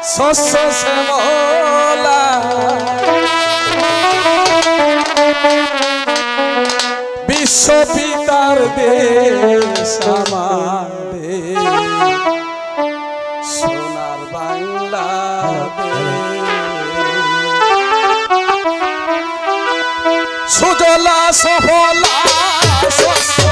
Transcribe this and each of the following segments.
শস্য শ্যামলা বিশ্ব পিতার দেশ আমাদের সোনার বাংলাদেশ সুজলা সফলা শস্য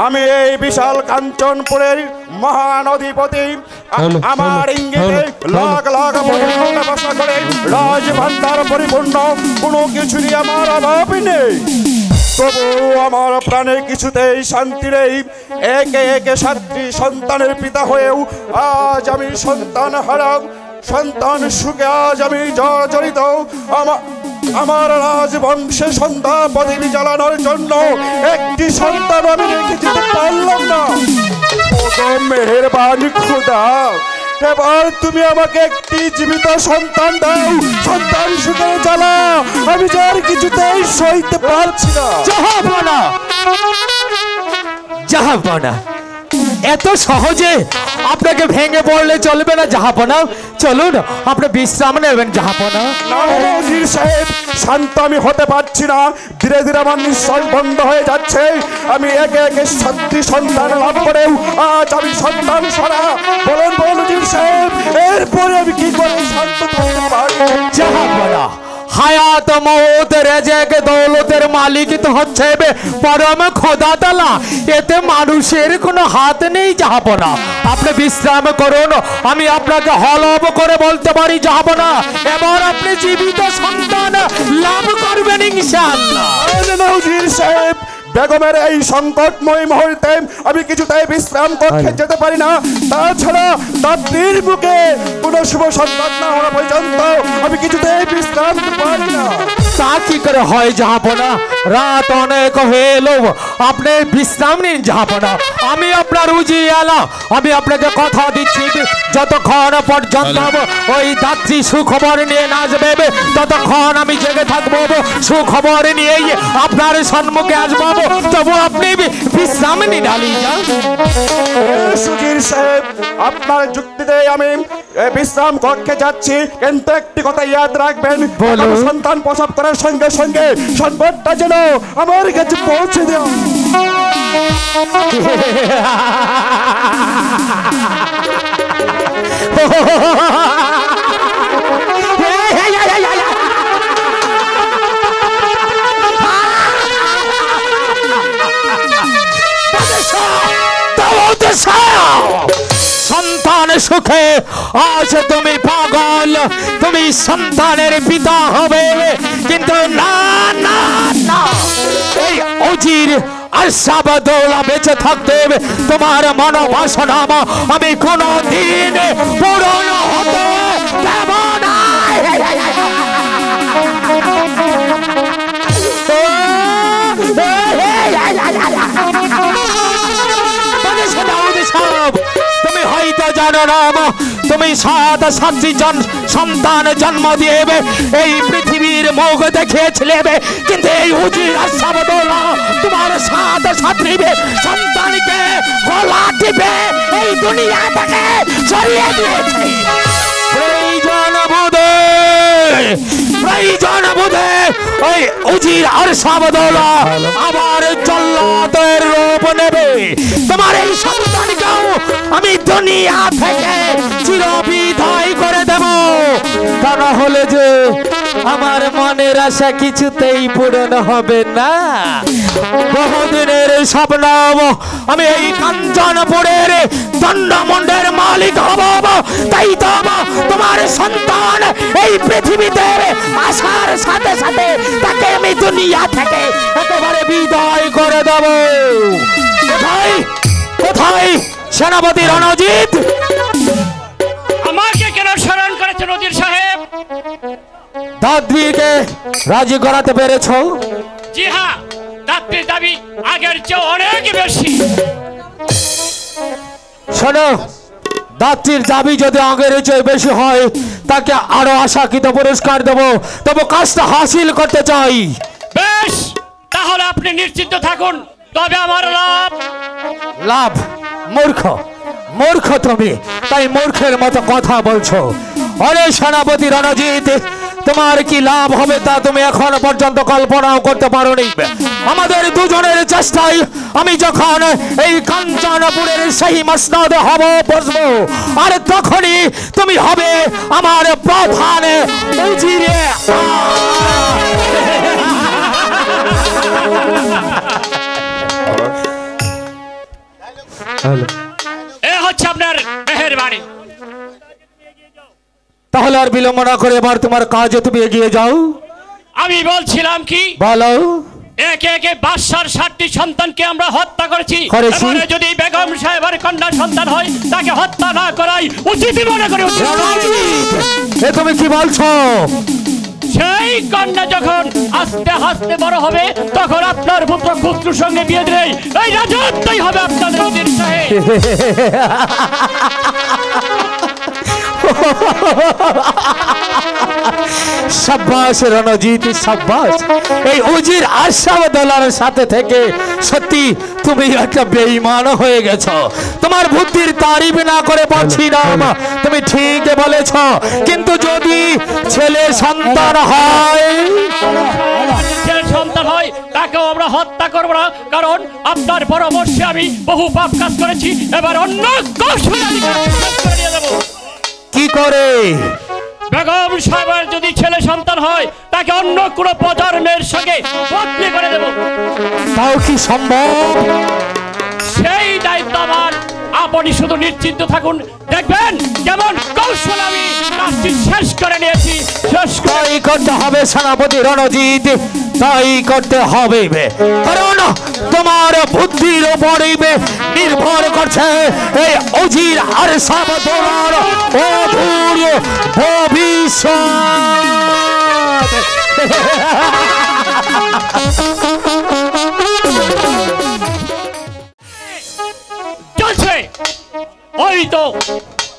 আমি এই বিশাল কাঞ্চনপুরের মহান অধিপতি আমার ইঙ্গিতে লাখ লাখ ব্যবস্থা করে রাজভান্ডার পরিপূর্ণ কোনো কিছু নিয়ে আমার অভাব নেই। তবু আমার প্রাণে কিছুতেই শান্তি নেই। একে একে 7টি সন্তানের পিতা হয়েও আজ আমি সন্তান হারা, সন্তান সুখে আজ আমি জর্জরিত। আমার রাজবংশে সন্ধ্যা প্রদীপ জ্বালানোর জন্য একটি সন্তান আমি রেখে যেতে পারলাম না। মেহেরবান খোদা, এবার তুমি আমাকে একটি জীবিত সন্তান দাও, সন্তান সুখে জ্বালা। আমি যার কিছুতেই সইতে পারছি না। জাহাপনা, জাহাপনা, এত সহজে আপনাকে ভেঙে পড়লে চলবে না জাহাপনা। চলুন আপনি বিশ্রাম নেবেন জাহাপনা। নজির সাহেব, শান্ত আমি হতে পারছি না। ধীরে ধীরে আমার নিঃশ্বাস বন্ধ হয়ে যাচ্ছে। আমি একে একে 7টি সন্তান লাভ করেও আজ আমি সন্তান সারা। বলুন বলুন নজির সাহেব, এরপরে আমি কি করে শান্ত থাকতে পারি? জাহাপনা, হায়াত মৌত রেজেক দৌলতের মালিক তো হচ্ছে পরম খোদা তাআলা, এতে মানুষের কোনো হাত নেই জাহাপনা। আপনি বিশ্রাম করুন, আমি আপনাকে হলফ করে বলতে পারি জাহাপনা, এবার আপনি জীবিত সন্তান লাভ করবেন ইনশাআল্লাহ। নজির সাহেব, বেগমের এই সংকটময় মুহূর্তে আমি কিছুতেই বিশ্রাম কক্ষে যেতে পারি না। তাছাড়া দাত্রীর বুকে কোনো শুভ সংবাদ না হওয়া পর্যন্ত আমি কিছুতেই বিশ্রাম করতে পারি না। তা কি করে হয় জাহাপনা? রাত অনেক হয়ে এলো, আপনি বিশ্রাম নিন জাহাপনা। আমি আপনার উজিয়ালা, আমি আপনাকে কথা দিচ্ছি যতক্ষণ পর্যন্ত ওই দাত্রী সুখবর নিয়ে না আসবে ততক্ষণ আমি জেগে থাকবো, সুখবর নিয়েই আপনার সম্মুখে আসবো। তবু আপনি বিশ্রাম নিন আলিজা। সুধীর সাহেব, আপনার যুক্তিতে আমি বিশ্রাম কক্ষে যাচ্ছি, কিন্তু একটি কথা ইয়াদ রাখবেন, সন্তান প্রসব করার সঙ্গে সঙ্গে সংবাদটা যেন আমার কাছে পৌঁছে দেয়। সন্তান সুখে আজ তুমি পাগল, তুমি সন্তানের পিতা হবে, কিন্তু না না না, এই অজির আর সাবদৌলা বেঁচে থাকতে তোমার মনোবাসনা আমি কোনদিন পূরণ হতে দেব না। তুমি হয়তো জানো না তুমি 7 সন্তান জন্ম দিয়ে এই পৃথিবীর মুখ দেখিয়েছিলে, কিন্তু এই উজির আর সাবদৌলা তোমার 7 সন্তানকে গলা টিপে এই দুনিয়া থেকে সরিয়ে দিয়েছে। প্রয়োজন বোধে ওই উজির আর সাবদৌলা আবার জল্লাদের রূপ নেবে। তোমার এই সন্তানকেও আমি দুনিয়া থেকে চিরবিদায় করে দেব, তা না হলে যে আমার মনের আশা কিছুতেই পূরণ হবে না। বহুদিনের স্বপ্ন আমি এই কাঞ্চনপুরের দণ্ডমুণ্ডের মালিক হব, তাই তো তোমার সন্তান এই পৃথিবীতে আসার সাথে সাথে তাকে আমি দুনিয়া থেকে একেবারে বিদায় করে দেব। কোথায় কোথায় সেনাপতি রণজিৎ? আমাকে কেন স্মরণ করেছেন নজির সাহেব? দাদবিকে রাজি করাতে পেরেছো? জি হ্যাঁ, দাত্রীর দাবি আগের চেয়ে অনেক বেশি। শোনো, দাত্রীর দাবি যদি আগের চেয়ে বেশি হয় তাকে আরো আশাকৃত পুরস্কার দেব, তবে কাজটা হাসিল করতে চাই। বেশ, তাহলে আপনি নিশ্চিন্ত থাকুন, তবে আমার লাভ। লাভ? মূর্খ মূর্খ তুমি, তাই মূর্খের মতো কথা বলছো। অরে সেনাপতি রণজিৎ, তোমার কি লাভ হবে তা তুমি এখন পর্যন্ত কল্পনাও করতে পারোনি। আমাদের দুজনের চেষ্টায় আমি যখন এই কাঞ্চনপুরের সেই মসনদে হব বসবো, আর তখনই তুমি হবে আমার প্রধান উজিরে। এ হচ্ছে আপনার মেহেরবানি। তাহলে আর বিলম্ব না করে এবার তোমার কাজে তুমি এগিয়ে যাও। আমি বলছিলাম কি, বলো। একে একে বাদশার 7টি সন্তানকে আমরা হত্যা করেছি। করেছি। এবারে যদি বেগম সাহেবের কন্যা সন্তান হয় তাকে হত্যা না করাই উচিত মনে করি। এ তুমি কি বলছো? সেই কন্যা যখন আস্তে আস্তে বড় হবে তখন আপনার পুত্র খুসরুর সঙ্গে বিয়ে দিলেই এই রাজত্বই হবে আপনাদের উজির সাহেব। সাব্বাস রণজিৎ, সাব্বাস। এই উজির আর সাবদৌলার সাথে থেকে সত্যি তুমি একটা বেঈমান হয়ে গেছো। তোমার বুদ্ধির তারিফ না করে পাচ্ছি না, তুমি ঠিক বলেছ, কিন্তু যদি ছেলে সন্তান হয়, ছেলে সন্তান হয় তাকেও আমরা হত্যা করব না, কারণ আপনার পরামর্শে আমি বহু পাপ কাজ করেছি। এবার অন্য কৌশলে দেব। কি করে? বেগম সাহেবের যদি ছেলে সন্তান হয় তাকে অন্য কোনো প্রজন্মের সঙ্গে বদলি করে দেব। তাও কি সম্ভব? সেই দায়িত্ব আমার। আপনি শুধু নিশ্চিন্ত থাকুন, দেখবেন কেমন কৌশল আমি কাজটি শেষ করে নিয়েছি। তাই করতে হবে সেনাপতি রণজিৎ, তাই করতে হবে, কারণ তোমার বুদ্ধির উপরেই নির্ভর করছে এই উজির আর সাবদৌলার অদূর ভবিষ্যৎ। চলছে ওই তো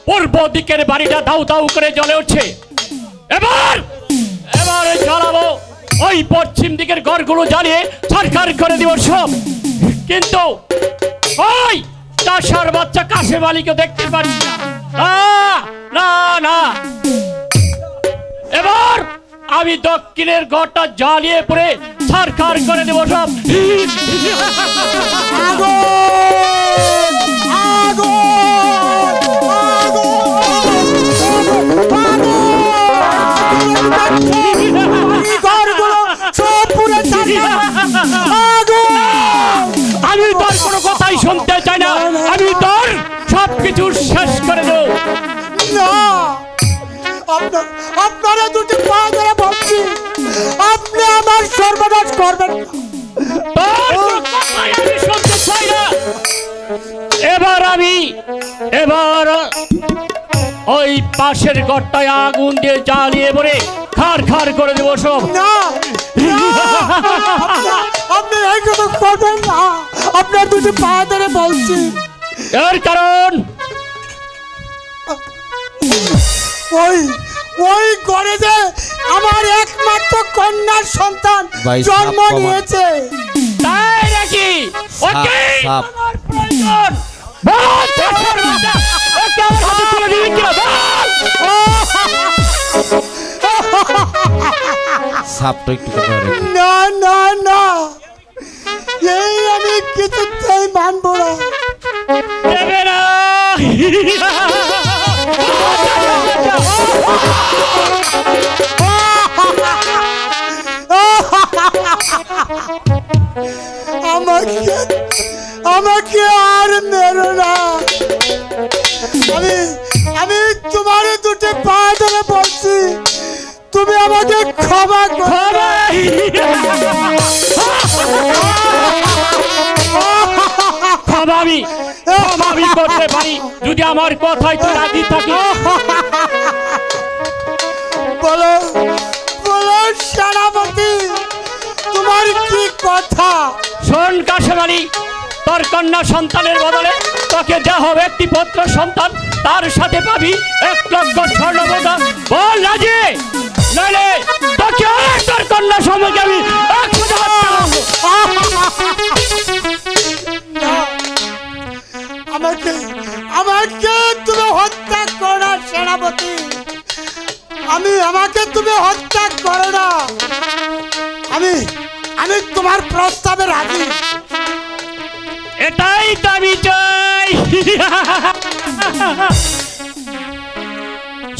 পূর্ব দিকের বাড়িটা দাউ দাউ করে জ্বলে উঠছে। এবার জ্বালাবো ওই পশ্চিম দিকের ঘরগুলো জ্বালিয়ে সরকার করে দিব সব। কিন্তু ওই চাষার বাচ্চা কাশেম আলীকে দেখতে পাচ্ছি না, না না। এবার আমি দক্ষিণের ঘরটা জ্বালিয়ে পড়ে ছারখার করে দেবো সব। আমি তোর কোনো কথাই শুনতে চাই না, আমি তোর সবকিছু শেষ করে দেবো। আপনারা দুটি পা ধরে বলছি, আপনি আমার সর্বনাশ করবেন। আমি শুনতে চাই না। এবার ওই পাশের ঘরটায় আগুন দিয়ে জ্বালিয়ে পড়ে খার খার করে দেবো সব। না, আপনি এই কথা করবেন না, আপনার দুটি পা ধরে বলছি। এর কারণ ওই ঘরে যে আমার একমাত্র কন্যার সন্তান জন্ম নিয়েছে। তাই নাকি? ওকে আমার প্রয়োজন। না না না, এই আমি কিছুতেই মানব না। দেবে না। আমাকে আর মেরো না। আমি তোমার দুটি পা ধরে বলছি, তুমি আমাকে ক্ষমা করো। আমি করতে পারি যদি আমার কথায় তুই রাজি থাকি। বলো বলো সেনাপতি, তোমার কি কথা? শোন কাশেম আলী, তোর কন্যা সন্তানের বদলে তোকে যা হবে একটি পুত্র সন্তান, তার সাথে পাবি 1 লক্ষ স্বর্ণ মুদ্রা। বল রাজি, নইলে তোকে তোর কন্যা সম্পর্কে আমি আমাকে তুমি হত্যা করো না সেনাপতি, আমাকে তুমি হত্যা করো না। আমি তোমার প্রস্তাবে রাজি। এটাই তো আমি চাই।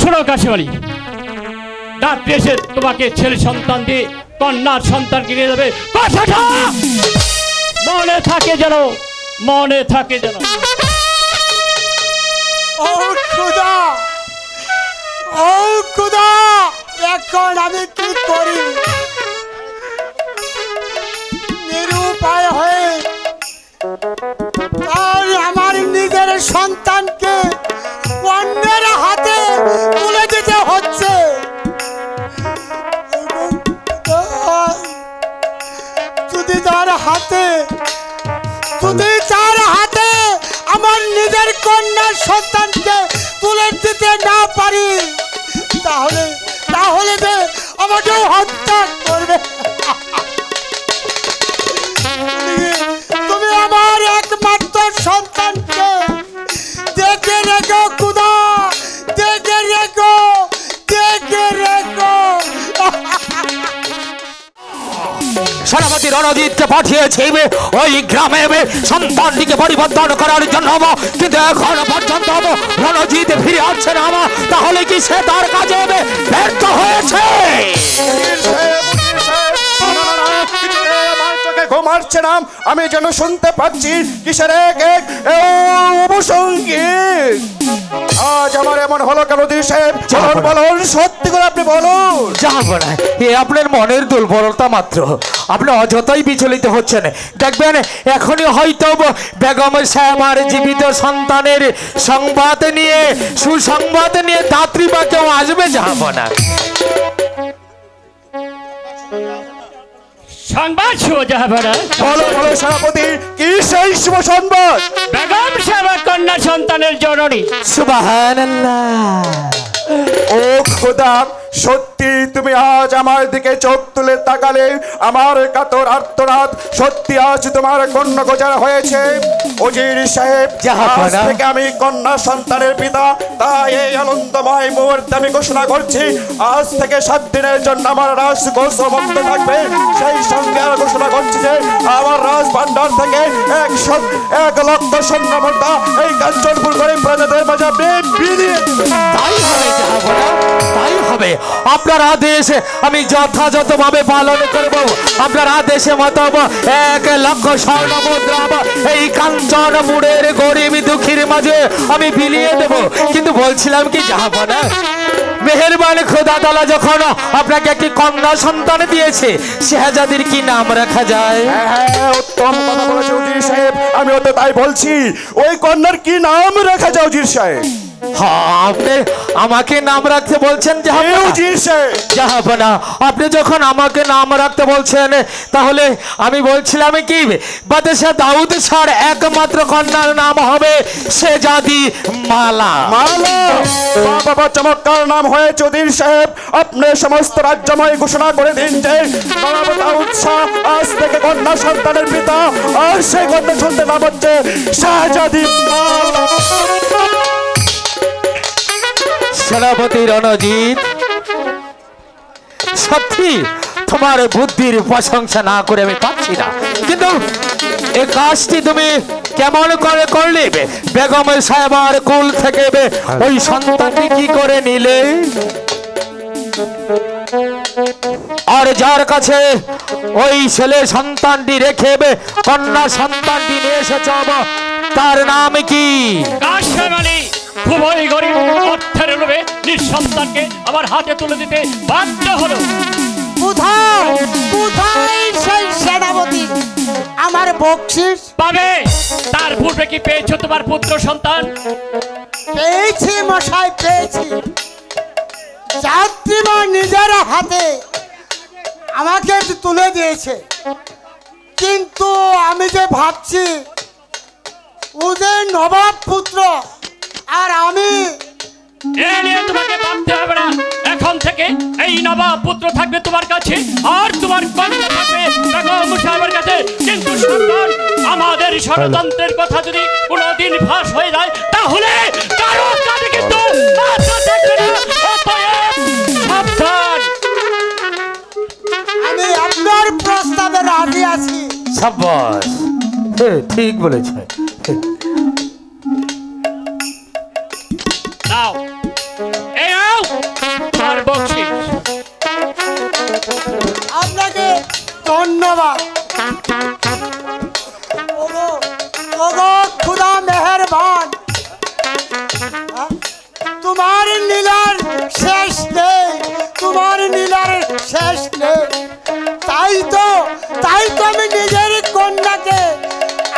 শোনো কাশেম আলী, রাত্রে এসে তোমাকে ছেলে সন্তান দিয়ে কন্যার সন্তানকে নিয়ে যাবে, কথাটা মনে থাকে যেন, মনে থাকে যেন। ও খুদা, ও খুদা, এখন আমি কি করি? নিরুপায় হয়ে আর আমার নিজের সন্তানকে অন্যের হাতে তুলে দিতে হচ্ছে। যদি তার হাতে আমার নিজের কন্যার সন্তানকে তুলে দিতে না পারি, তাহলে যে আমাকে হত্যা করবে। তুমি আমার একমাত্র সন্তানকে দেখে রেখো খুদা, দেখে রেখো, দেখে রেখো। সেনাপতি রণজিৎকে পাঠিয়েছে ওই গ্রামে সন্তানটিকে পরিবর্তন করার জন্য, কিন্তু এখন পর্যন্ত রণজিৎ ফিরে আসছে না। তাহলে কি সে তার কাজে ব্যর্থ হয়েছে? ঘুমাচ্ছে না, আমি যেন শুনতে পাচ্ছি কিসের এক অবসঙ্গীত। আজ আমার এমন হলো কেন সাহেব? বলুন, সত্যি করে আপনি বলুন। যাবো না, এ আপনার মনের দুর্বলতা মাত্র। আপনি অযথাই বিচলিত হচ্ছেন। দেখবেন এখনই হয়তো বেগম সাহেবার জীবিত সন্তানের সংবাদ নিয়ে, সুসংবাদ নিয়ে দাত্রী বা কেউ আসবে। যাবো না। সংবাদ শুভ যাবে না। বলো বলো সেনাপতি, কি সেই শুভ সংবাদ? বেগম সাহেবের কন্যা সন্তানের জননী। সুবহানাল্লাহ। ও খোদা, সত্যি তুমি আজ আমার দিকে চোখ তুলে তাকালে আমার কাতর আর্তনাদ সত্যি আজ তোমার কন্যা গোচর হয়েছে। উজির সাহেব, আজ থেকে আমি কন্যা সন্তানের পিতা, তাই এই আনন্দময় মুহূর্তে আমি ঘোষণা করছি আজ থেকে 7 দিনের জন্য আমার রাজকোষ বন্ধ থাকবে। সেই সঙ্গে আর ঘোষণা করছি যে আমার রাজ ভান্ডার থেকে 1 লক্ষ স্বর্ণ মুদ্রা এই কাঞ্চনপুর গরিব প্রজাদের মাঝে আপনি বিলিয়ে দেবেন। তাই হবে জাহাপনা, তাই হবে। আপনার আদেশ আমি যথাযথভাবে পালন করব। আপনার আদেশে মতো 1 লক্ষ স্বর্ণ মুদ্রা এই কাঞ্চনপুরের গরিব দুঃখীর মাঝে আমি বিলিয়ে দেব। কিন্তু বলছিলাম কি জাহাপনা, মেহেরবান খোদা তাআলা যখন আপনাকে একটি কন্যা সন্তান দিয়েছে, শেহজাদির কি নাম রাখা যায়? হ্যাঁ, উত্তম কথা বলেছে উজির সাহেব, আমিও তো তাই বলছি। ওই কন্যার কি নাম রাখা যায় উজির সাহেব? হ্যাঁ, আপনি আমাকে নাম রাখতে বলছেন জাহাপনা। আপনি যখন আমাকে নাম রাখতে বলছেন, তাহলে আমি বলছিলাম কি বাদশাহ দাউদ শাহর একমাত্র কন্যার নাম হবে শেহজাদি মালা। মালা, বাবা চমৎকার নাম হয়েছে উজির সাহেব। আপনি সমস্ত রাজ্যময় ঘোষণা করে দিন যে নবাব দাউদ শাহ আজ থেকে কন্যা সন্তানের পিতা, আর সেই কন্যা সন্তানের নাম হচ্ছে শেহজাদি মালা। সেনাপতি রণজিৎ, সত্যি তোমার বুদ্ধির প্রশংসা না করে আমি পাচ্ছি না। কিন্তু এই কাজটি তুমি কেমন করে করলে? বেগম সাহেবার কুল থেকে ওই সন্তানটি কি করে নিলে? আর যার কাছে ওই ছেলে সন্তানটি রেখে কন্যা সন্তানটি নিয়ে এসেছ, তার নাম কি? খুবই গরিব, অর্থের লোভে নিঃসন্তানকে আমার হাতে তুলে দিতে বাধ্য হলো। কোথায় সেই সেনাপতি আমার বকশিস পাবে? তার পূর্বে কি পেয়েছো তোমার পুত্র সন্তান? পেয়েছি মশাই, পেয়েছি। যাত্রীমা নিজের হাতে আমাকে তুলে দিয়েছে। কিন্তু আমি যে ভাবছি ওদের নবাব পুত্র আর আমি, এ নিয়ে তোমাকে ভাবতে হবে না। এখন থেকে এই নবাব পুত্র থাকবে তোমার কাছে, আর তোমার কন্যা থাকবে বেগম সাহেবের কাছে। কিন্তু সন্তান, আমাদের ষড়যন্ত্রের কথা যদি কোনোদিন ফাঁস হয়ে যায়, তাহলে কারো কাছে কিন্তু মাথা থাকবে না। অতএব সাবধান। আমি আপনার প্রস্তাবে রাজি আছি। সাবাস, ঠিক বলেছে। আপনাকে ধন্যবাদ। খুদা মেহেরবান, তোমার নীলার শেষ নেই, তোমার নীলার শেষ নেই। তাই তো আমি নিজের কন্যাকে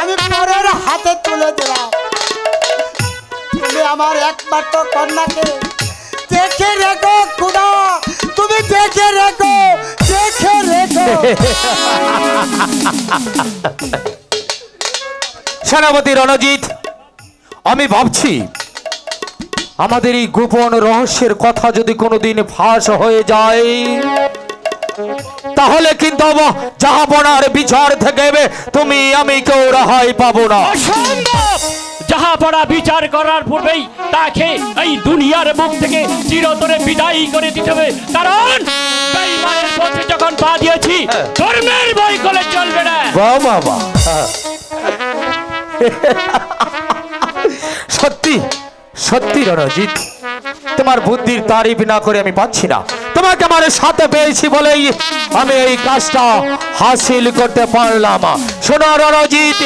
আমি পরের হাতে তুলে দিলাম। তুমি আমার একমাত্র কন্যাকে দেখে রেখো খুদা, তুমি দেখে রেখো, দেখে রেখো। সেনাপতি রণজিৎ, আমি ভাবছি আমাদের এই গোপন রহস্যের কথা যদি কোনোদিন ফাঁস হয়ে যায়, তাহলে কিন্তু জাহাপনার বিচার থেকে তুমি আমি কেউ রেহাই পাবো না। জাহাপনা বিচার করার পূর্বেই তাকে এই দুনিয়ার মুখ থেকে চিরতরে বিদায় করে দিতে হবে। কারণ বেঈমানের পথে যখন পা দিয়েছি, ধর্মের বই করে চলবে না। বাবা, সত্যি সত্যি রণজিৎ, তোমার বুদ্ধির তারিফ না করে আমি পাচ্ছি না। তোমাকে আমার সাথে পেয়েছি বলেই আমি এই কাজটা হাসিল করতে পারলাম। শোনো রণজিৎ,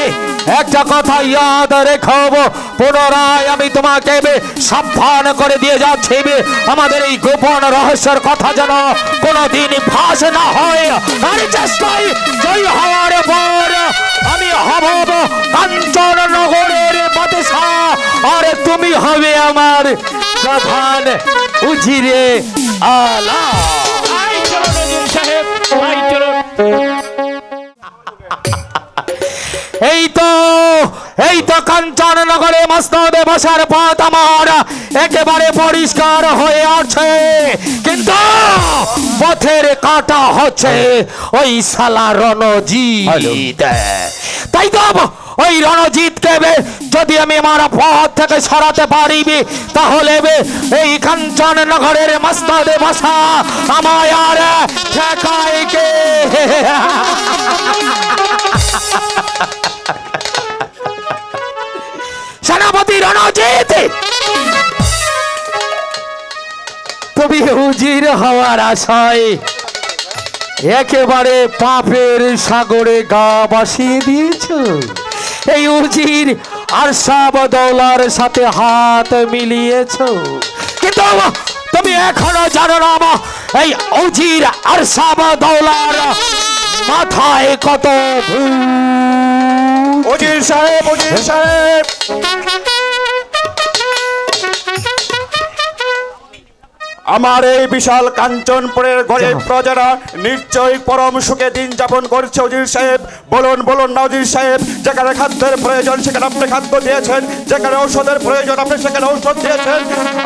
একটা কথা ইয়াদ রেখো, পুনরায় আমি তোমাকে সাবধান করে দিয়ে যাচ্ছি, আমাদের এই গোপন রহস্যের কথা যেন কোনোদিন ফাঁস না হয়। আর চেষ্টায় জয় হওয়ার পর আমি হব কাঞ্চননগরের বাদশা, আর তুমি হবে আমার প্রধান উজিরে আলা। এই তো এই তো কাঞ্চননগরে মসনদে বসার পথ আমার একেবারে পরিষ্কার হয়ে আছে, কিন্তু পথের কাটা হচ্ছে ওই শালা রণজিৎ। তাই তো ওই রণজিৎকে যদি আমি আমার পথ থেকে সরাতে পারি, তাহলে এই কাঞ্চননগরের মসনদে বসা আমায় আর ঠেকায় কে? সেনাপতি রণজিৎ, তুমি উজির হওয়ার আশায় একেবারে পাপের সাগরে গা ভাসিয়ে দিয়েছ। এই উজির আর সাবদৌলার সাথে হাত মিলিয়েছ, কিন্তু তুমি এখনো জানো না এই উজির আর সাবদৌলার মাথায় কত উজির সাহেব, উজির সাহেব, আমার এই বিশাল কাঞ্চনপুরের গরিব প্রজারা নিশ্চয়ই পরম সুখে দিন যাপন করছে। উজির সাহেব বলুন, বলুন না উজির সাহেব, যেখানে খাদ্যের প্রয়োজন সেখানে আপনি খাদ্য দিয়েছেন, যেখানে ঔষধের প্রয়োজন আপনি সেখানে ঔষধ দিয়েছেন।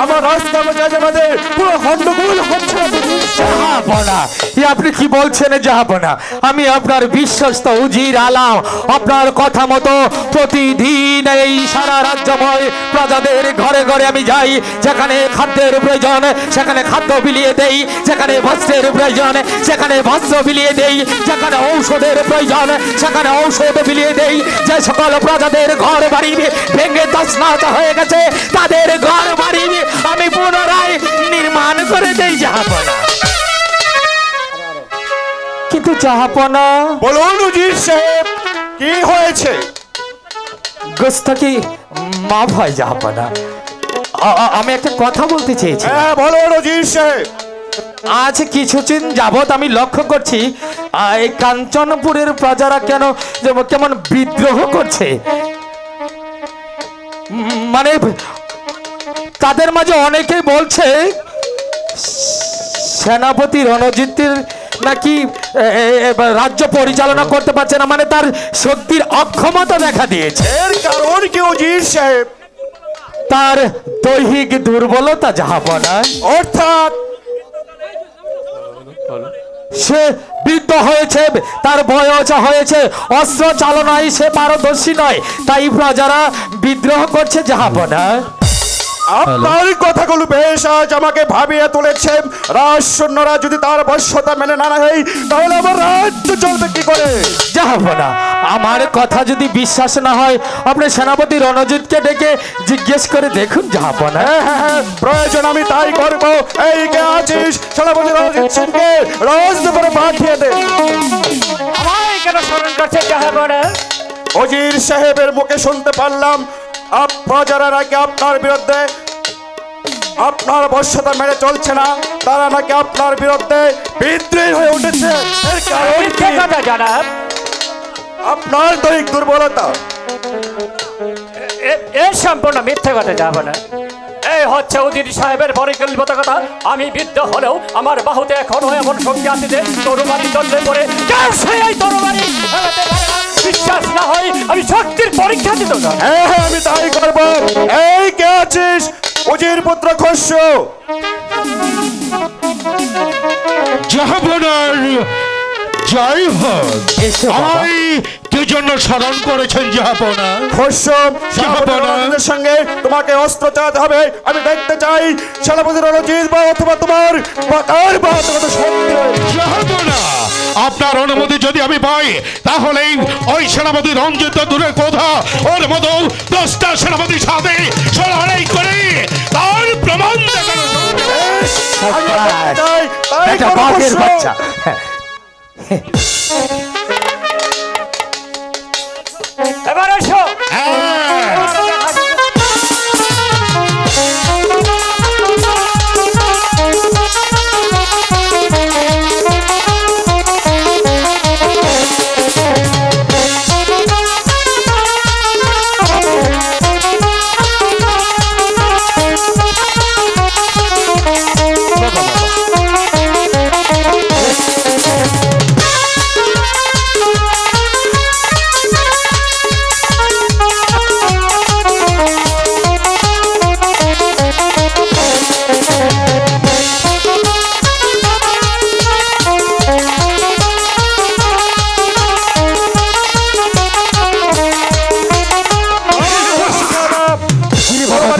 আমার রাস্তা মধ্যে পুরো গন্ডগোল হচ্ছে। আপনি কি বলছেন জাহাপনা? আমি আপনার বিশ্বস্ত উজির আলাম, আপনার কথা মতো প্রতিদিন এই সারা রাজ্যময় প্রজাদের ঘরে ঘরে আমি যাই। যেখানে খাদ্যের প্রয়োজন সেখানে খাদ্য বিলিয়ে দেই, যেখানে বস্ত্রের প্রয়োজন সেখানে বস্ত্র বিলিয়ে দেই, যেখানে ঔষধের প্রয়োজন সেখানে ঔষধ বিলিয়ে দেই। যে সকল প্রজাদের ঘর বাড়ি ভেঙে তছনছ হয়ে গেছে তাদের ঘর বাড়ি আমি পুনরায় নির্মাণ করে দেই জাহাপনা। কিন্তু জাহাপনা, বলুন উজির সাহেব, কি হয়েছে? গোস্তাকি মাফ হয় জাহাপনা, আমি একটা কথা বলতে চেয়েছি। হ্যাঁ বলুন উজির সাহেব। আজ কিছুদিন যাবত আমি লক্ষ্য করছি এই কাঞ্চনপুরের প্রজারা কেমন বিদ্রোহ করছে। মানে তাদের মাঝে অনেকেই বলছে সেনাপতি রণজিতের নাকি রাজ্য পরিচালনা করতে পারছে না, মানে তার শক্তির অক্ষমতা দেখা দিয়েছে। এর কারণ কি উজির সাহেব? তার দৈহিক দুর্বলতা জাহাপনা। অর্থাৎ সে বৃদ্ধ হয়েছে, তার বয়স হয়েছে, অস্ত্র চালনায় সে পারদর্শী নয়, তাই প্রজারা বিদ্রোহ করছে জাহাপনা। আপনার কথাগুলো বেশ আজ আমাকে ভাবিয়ে তুলেছে। রাজসৈন্যরা যদি তার বশ্যতা মেনে না নেয় তাহলে আমার রাজ্য চলবে কি করে? জাহাপনা, আমার কথা যদি বিশ্বাস না হয় আপনি সেনাপতি রণজিৎকে ডেকে জিজ্ঞেস করে দেখুন জাহাপনা। হ্যাঁ, প্রয়োজন আমি তাই করবো। এই কে আছিস? সেনাপতি রণজিৎ সিংকে রাজদরবারে পাঠিয়ে দে। আমায় কেন স্মরণ করছে জাহাপনা? উজির সাহেবের মুখে শুনতে পারলাম প্রজারা নাকি আপনার বিরুদ্ধে, আপনার বশ্যতা মেনে চলছে না, তারা নাকি আপনার বিরুদ্ধে বিদ্রোহী হয়ে উঠেছে। এর কারণ কি? জানাব, আপনার দৈহিক দুর্বলতা। এ সম্পূর্ণ মিথ্যে কথা জাহাপনা। এই হচ্ছে উজির সাহেবের পরিকল্পিত কথা। আমি বৃদ্ধ হলেও আমার বাহুতে এখনো এমন শক্তি আছে যে তরবারি দণ্ডে পড়ে সেই তরবারি ফেলাতে পারে না। বিশ্বাস না হয় আমি শক্তির পরীক্ষা দিত না। হ্যাঁ হ্যাঁ, আমি তাই করব। এই কে আছিস? উজির পুত্র খসরু। জাহাপনার জয় হোক। আমায় কি জন্য স্মরণ করেছেন জাহাপনা? খসরুর সঙ্গে তোমাকে অস্ত্র চালাতে হবে। আমি দেখতে চাই সেনাপতি রণজিৎ বা অথবা তোমার বাকার বা তোমার শক্তি। জাহাপনা, আপনার অনুমতি যদি আমি পাই তাহলে ওই সেনাপতি রণজিৎ দূরের কথা, ওর মতো 10টা সেনাপতির সাথে লড়াই করে তার প্রমাণ দেখানো। একটা বাঘের বাচ্চা। এবার এসো।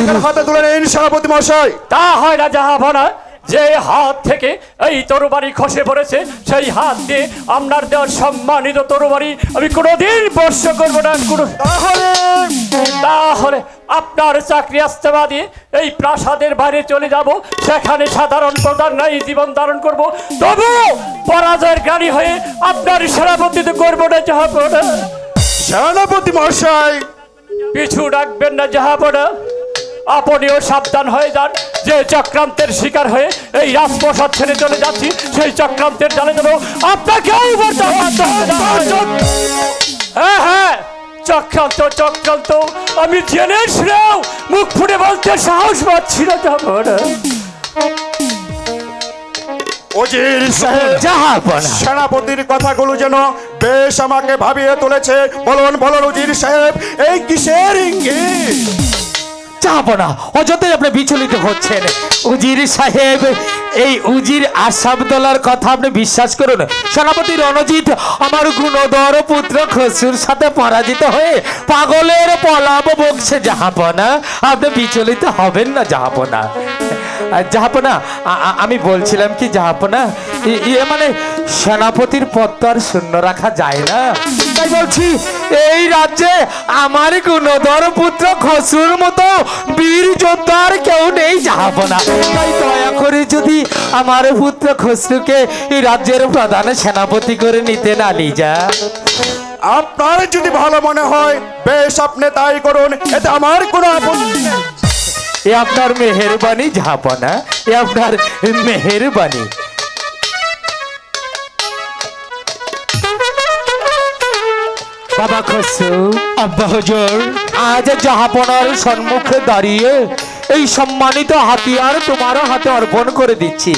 পতাকার হাতে তুলে নিন সেনাপতি মশাই। তা হয় না জাহাপনা, যে হাত থেকে এই তরবারি খসে পড়েছে সেই হাত দিয়ে আপনার দেওয়ার সম্মানিত তরবারি আমি কোনোদিন স্পর্শ করবো না। তাহলে আপনার চাকরি ইস্তফা দিয়ে এই প্রাসাদের বাইরে চলে যাব, সেখানে সাধারণ প্রধান নাই জীবন ধারণ করব, তবু পরাজয়ের গাড়ি হয়ে আপনার সেনাপতিত্ব করবো না জাহাপনা। সেনাপতি মশাই পিছু ডাকবেন না জাহাপনা, আপনিও সাবধান হয়ে যান যে চক্রান্তের শিকার হয়ে এই রাজপ্রাসাদ ছেড়ে চলে যাচ্ছি, সেই চক্রান্তের জালে দেব আপনাকেও। হ্যাঁ হ্যাঁ, চক্রান্ত চক্রান্ত আমি জেনে শুনেও মুখ ফুটে বলতে সাহস পাচ্ছি না জাহাপনা। উজির সাহেব জাহাপনা সেনাপতির কথাগুলো যেন বেশ আমাকে ভাবিয়ে তুলেছে। বলুন বলুন উজির সাহেব, এই কিসের ইঙ্গিত? জাহাপনা অযথাই আপনি বিচলিত হচ্ছেন। উজির সাহেব, এই উজির আসাবদলার কথা আপনি বিশ্বাস করুন। সেনাপতি রণজিৎ আমার গুণধর পুত্র খসরুর সাথে পরাজিত হয়ে পাগলের পলাব বকছে জাহাপনা। আপনি বিচলিত হবেন না জাহাপনা। জাহাপনা আমি বলছিলাম কি জাহাপনা, মানে সেনাপতির পদ তো আর শূন্য রাখা যায় না, তাই বলছি এই রাজ্যে আমার গুণধর পুত্র খসরুর মতো বীর যোদ্ধার কেউ নেই জাহাপনা। তাই দয়া করে যদি আমার পুত্র খসরুকে এই রাজ্যের প্রধান সেনাপতি করে নিতে না লিজা। আপনার যদি ভালো মনে হয় বেশ আপনি তাই করুন, এতে আমার কোনো আপত্তি নেই। এ আপনার মেহেরবানি জাহাপনা, এ আপনার মেহেরবানি। বাবা খসরু, আব্বা হুজুর, আজ জাহাপনার সম্মুখে দাঁড়িয়ে এই সম্মানিত হাতিয়ার তোমার হাতে অর্পণ করে দিচ্ছি।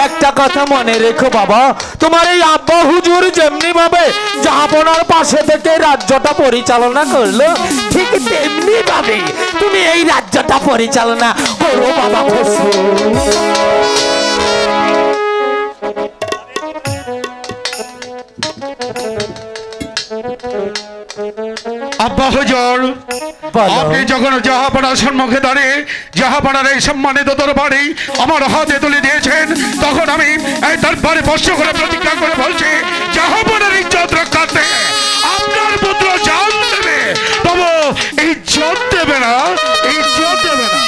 একটা কথা মনে রেখো বাবা, তোমার এই আব্বা হুজুর যেমনি ভাবে জাহাপনার পাশে থেকে রাজ্যটা পরিচালনা করলো, ঠিক তেমনি ভাবে তুমি এই রাজ্যটা পরিচালনা করো বাবা খসরু। আব্বা হুজুর, আপনি যখন জাহাপনার সম্মুখে দাঁড়িয়ে জাহাপনার এই সম্মানিত দরবারে আমার হাতে তুলে দিয়েছেন, তখন আমি এই দরবারে বর্ষ করে প্রতিজ্ঞা করে বলছি, জাহাপনার ইজ্জত রক্ষার্থে আপনার পুত্র জান দেবে, তবু ইজ্জত দেবে না, ইজ্জত দেবে না।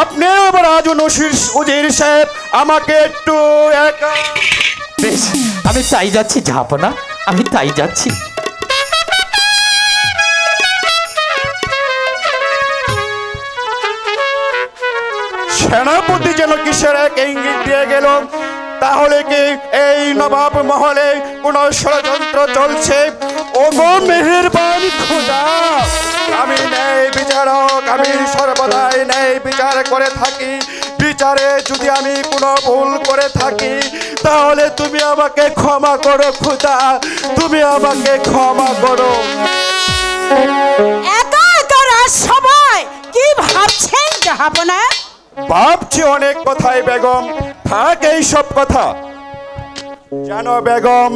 আপনি আবার আজ উজির সাহেব আমাকে একটু বেশ, আমি তাই যাচ্ছি জাহাপনা, আমি তাই যাচ্ছি। সেনাপতি যেন কিসের এক ইঙ্গিত দিয়ে গেল। তাহলে কি এই নবাব মহলে কোন ষড়যন্ত্র চলছে? ওগো মেহেরবান খোদা, আমি ন্যায় বিচারক, আমি সর্বদাই ন্যায় বিচার করে থাকি। বিচারে যদি আমি কোনো ভুল করে থাকি তাহলে তুমি আমাকে ক্ষমা করো খোদা, তুমি আমাকে ক্ষমা করো। একা একা রাজসভায় কি ভাবছেন জাহাপনা? ভাবছি অনেক কথাই বেগম, থাক এই সব কথা। জানো বেগম,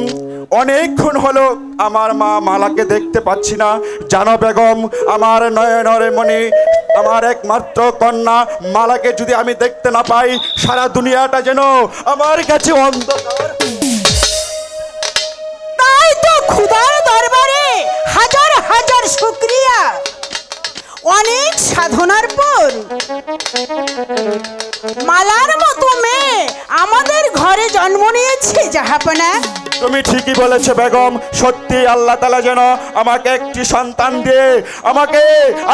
অনেকক্ষণ হলো আমার মা মালাকে দেখতে পাচ্ছি না। জানো বেগম, আমার নয়নের মণি, আমার একমাত্র কন্যা মালাকে যদি আমি দেখতে না পাই, সারা দুনিয়াটা যেন আমার কাছে অন্ধকার। তাই তো খোদার দরবারে হাজার হাজার শুকরিয়া। অনেক সাধনার পর মালার মতো মেয়ে আমাদের ঘরে জন্ম নিয়েছে জাহাপনা। তুমি ঠিকই বলেছো বেগম, সত্যি আল্লাহ তাআলা যেন আমাকে একটি সন্তান দিয়ে আমাকে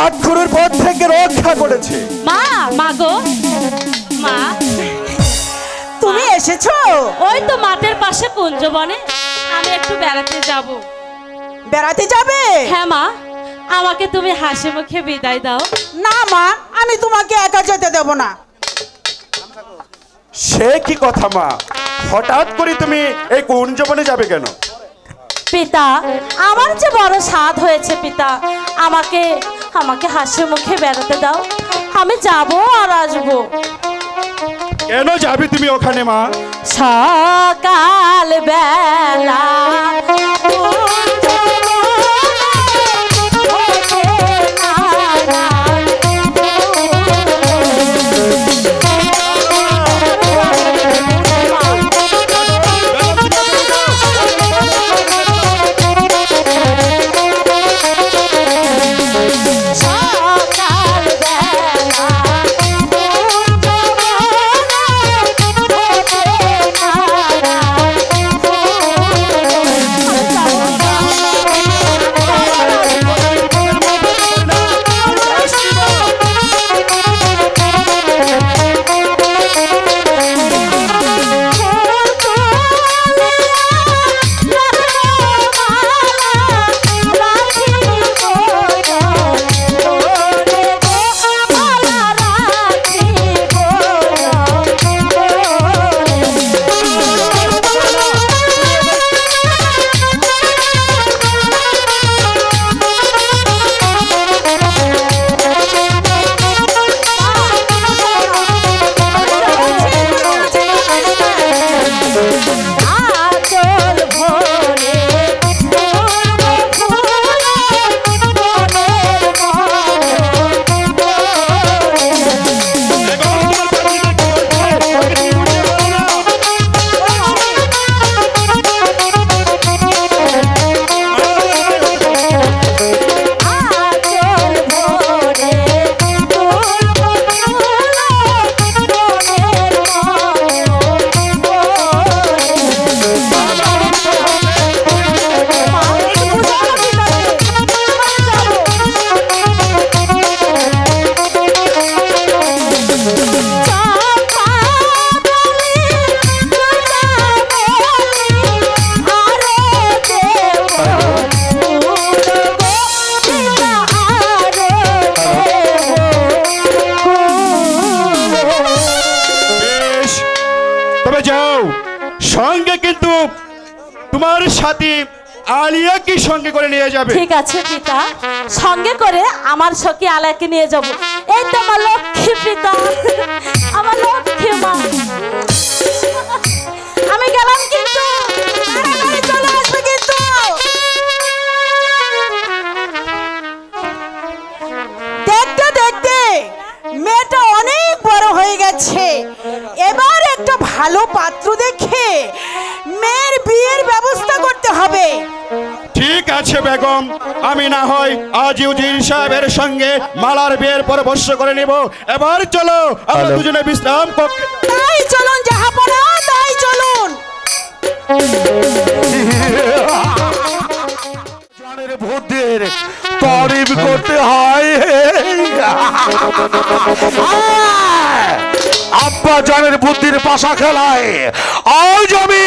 আটখুরুর পথ থেকে রক্ষা করেছে। মা, মা গো, মা তুমি এসেছো? ওই তো মাঠের পাশে কুঞ্জবনে আমি একটু বেড়াতে যাব। বেড়াতে যাবে? হ্যাঁ মা, আমাকে তুমি হাসি মুখে বিদায় দাও। না মা, আমি তোমাকে একা যেতে দেব না। সে কি কথা মা, হঠাৎ করে তুমি এই কুঞ্জবনে যাবে কেন? পিতা, আমার যে বড় সাধ হয়েছে পিতা, আমাকে আমাকে হাসি মুখে বেড়াতে দাও। আমি যাব আর আসবো। কেন যাবে তুমি ওখানে মা? সকাল বেলা সাথী আলিয়াকে সঙ্গে করে নিয়ে যাবে। ঠিক আছে পিতা, সঙ্গে করে আমার সখী আলাকে নিয়ে যাব। এই তো আমার লক্ষ্মী পিতা, আমার লক্ষ্মী মা। আমি গেলাম কিন্তু, তাড়াতাড়ি চলে আসবে কিন্তু। দেখতে দেখতে মেয়েটা অনেক বড় হয়ে গেছে, এবার একটা ভালো পাত্র দেখে মেয়ের বিয়ের ব্যবস্থা করতে হবে। ঠিক আছে বেগম, আমি না হয় আজ উজির সাহেবের সঙ্গে মালার বিয়ের পরামর্শ করে নিব। এবার চলো আমরা দুজনে বিশ্রাম কক্ষে। তাই চলুন জাহাপনা, তাই চলুন। জানের বুদ্ধির তারিফ করতে হয়। আব্বা জানের বুদ্ধির পাশা খেলায় আজ আমি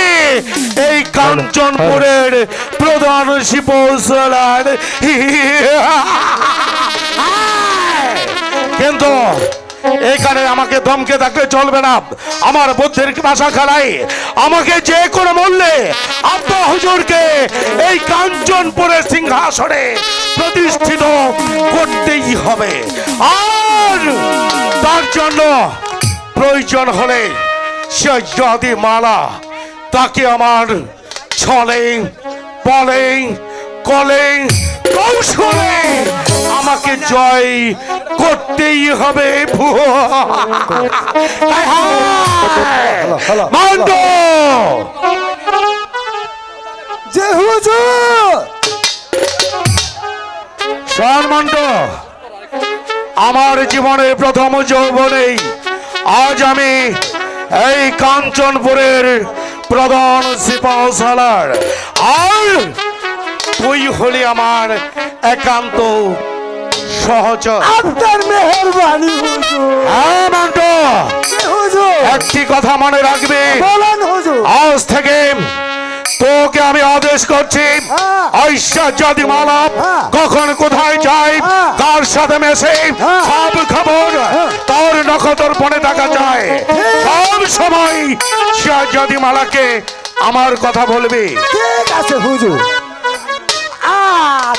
এই কাঞ্চনপুরের প্রধান শিপৌসলার। কিন্তু এখানে আমাকে দমকে থাকলে চলবে না। আমার বুদ্ধির ভাষা খেলায় আমাকে যে কোনো মূল্যে আব্বা হুজুরকে এই কাঞ্চনপুরের সিংহাসনে প্রতিষ্ঠিত করতেই হবে। আর তার জন্য প্রয়োজন হলে সে যদি মালা তাকে আমার ছলে বলে কলে কৌশলে আমাকে জয় করতেই হবে। যে হুজুর সম্মান্ত, আমার জীবনের প্রথম যৌবনেই আজ আমি এই কাঞ্চনপুরের প্রধান সিপাহসালার। আর তুই হলি আমার একান্ত সহচর। আপনার মেহেরবানি হুজুর। হ্যাঁ মান্ত, হুজুর একটি কথা মনে রাখবে, বলেন হুজুর। আজ থেকে তোকে আমি আদেশ করছি, ঐশ্বর্যাদি মালা কখন কোথায় যায়, কার সাথে মেশে, সব খবর তোর নখদর্পণে দেখা যায়। সব সময় ঐশ্বর্যাদি মালাকে আমার কথা বলবি। ঠিক আছে হুজুর,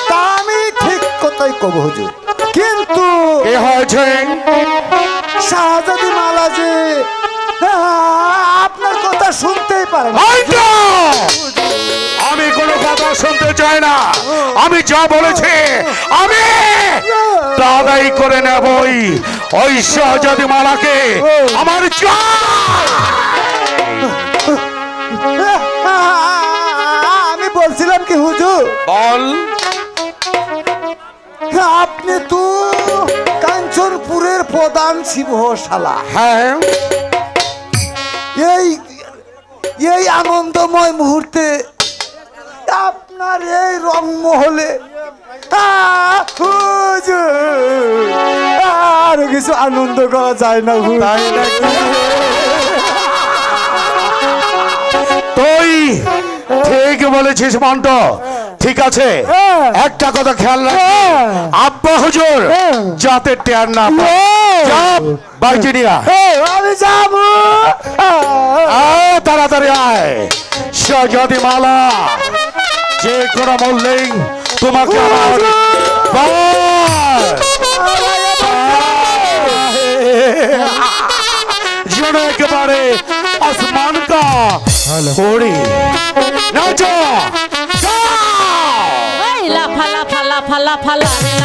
তা আমি ঠিক কথাই কব হুজুর। কিন্তু কি হয়েছে? শাহজাদি মালা যে আপনার কথা শুনতেই পারে না। আমি কোনো কথা শুনতে চাই না। আমি যা বলেছি আমি দাদাই করে নেবই। ওই শাহজাদি মালাকে আমার আমি বলছিলাম কি হুজুর, বল। আপনি তো কাঞ্চনপুরের প্রধান শিবশালা। হ্যাঁ, এই আনন্দময় মুহূর্তে আপনার এই রংমহলে আর কিছু আনন্দ করা যায় না। তাই নাকি? তুই ঠিক বলেছিস মন্ট। ঠিক আছে, একটা কথা খেয়াল রাখ, আব্বা হুজুর যাতে টের না পায়। বাইকে নিয়ে আমি যাব। তাড়াতাড়ি আয়। শাহজাদি মালা যে কোনো মূল্যেই তোমাকে আমার যেন একেবারে আসমান কা হরি নাচো। লাফা লাফা লাফা লাফা লাফা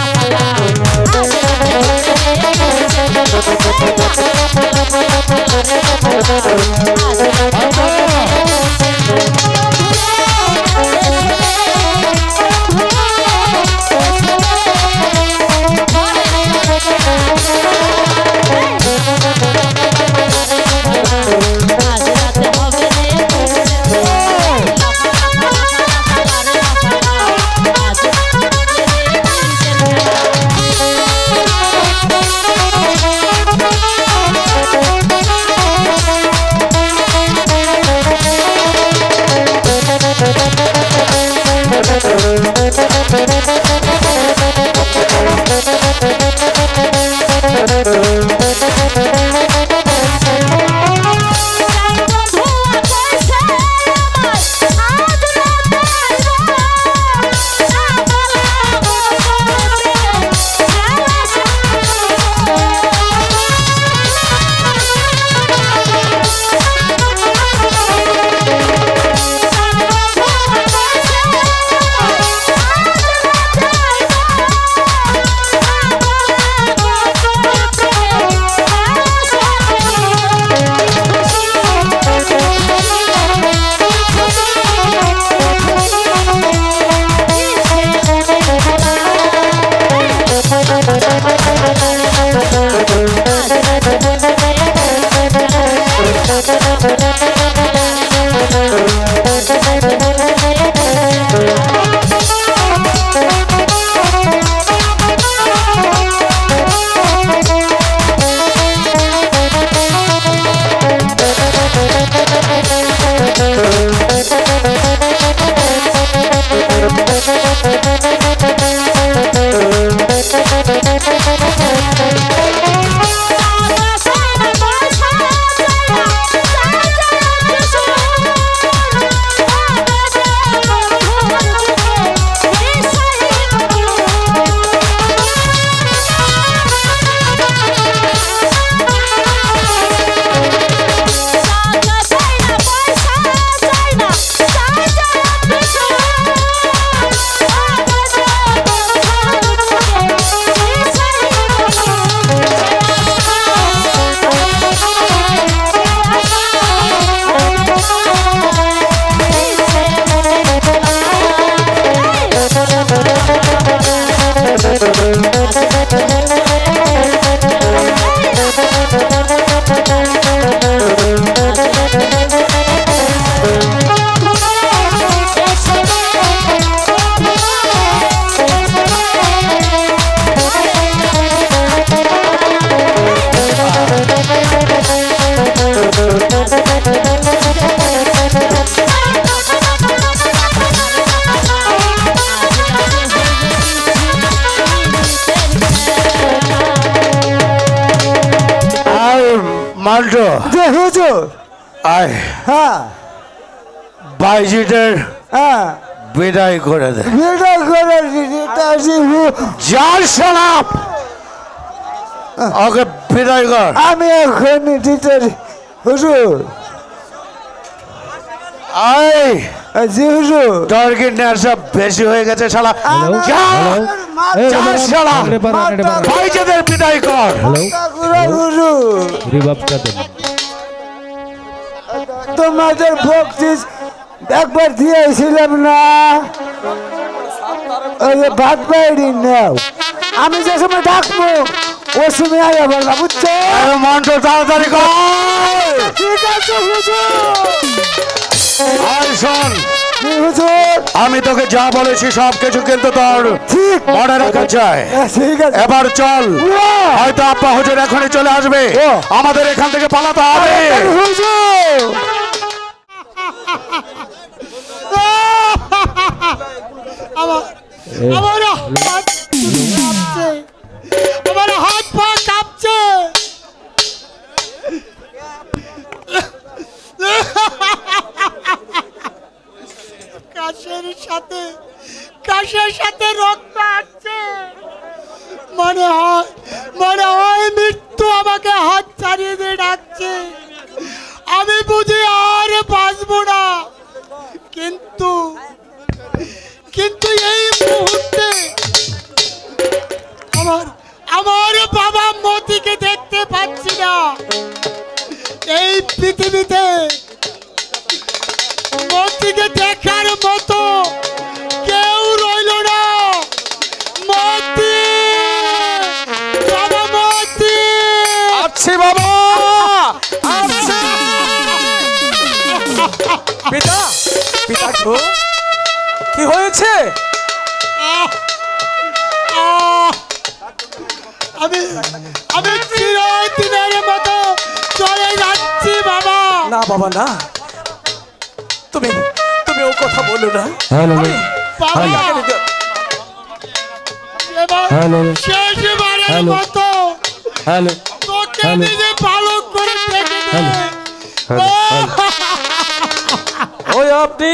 মাল্টো যে হুজুর আয় হ্যাঁ বাইজিদের হ্যাঁ বিদায় করে দে। বিদায় করে যার সালাম ওকে বিদায় কর। আমি এখন দিতে হুজুর আয় জি হুজুর তোর কি নেশা বেশি হয়ে গেছে শালা? যার শালা বাইজিদের বিদায় কর। হুজুর তোমাদের ভক্তি একবার দিয়েছিলাম না ওই ভাত বাইরি নাও আমি যে সময় ডাকবো ও সময় আয়া বলবা বুঝছো? মন্ত্র তাড়াতাড়ি কর। ঠিক আছে হুজুর। আর শোন হুজুর আমি তোকে যা বলেছি সব কিছু কিন্তু তোর ঠিক মনে রাখা যায়। ঠিক আছে এবার চল, হয়তো আব্বা হুজুর এখনই চলে আসবে, আমাদের এখান থেকে পালাতে হবে। হুজুর আমার হাত পা কাঁপছে। কাশের সাথে রক্ত আসছে। মনে হয় মৃত্যু আমাকে হাত ছাড়িয়ে দিয়ে ডাকছে। আমি বুঝি আর বাঁচবো না, কিন্তু এই মুহূর্তে আমার বাবা মতিকে দেখতে পাচ্ছি না। এই পৃথিবীতে মতিকে দেখার মতো কেউ রইল না। মতি, বাবা মতি। আচ্ছা বাবা, আচ্ছা পিতা, পিতা গো, কি হয়েছে? আমি চিরদিনের মতো চলে যাচ্ছি বাবা। না বাবা না, তুমি ও কথা বলো না। শেষবারের মতো তোকে নিজে ভালো করে দেখে ওই আপনি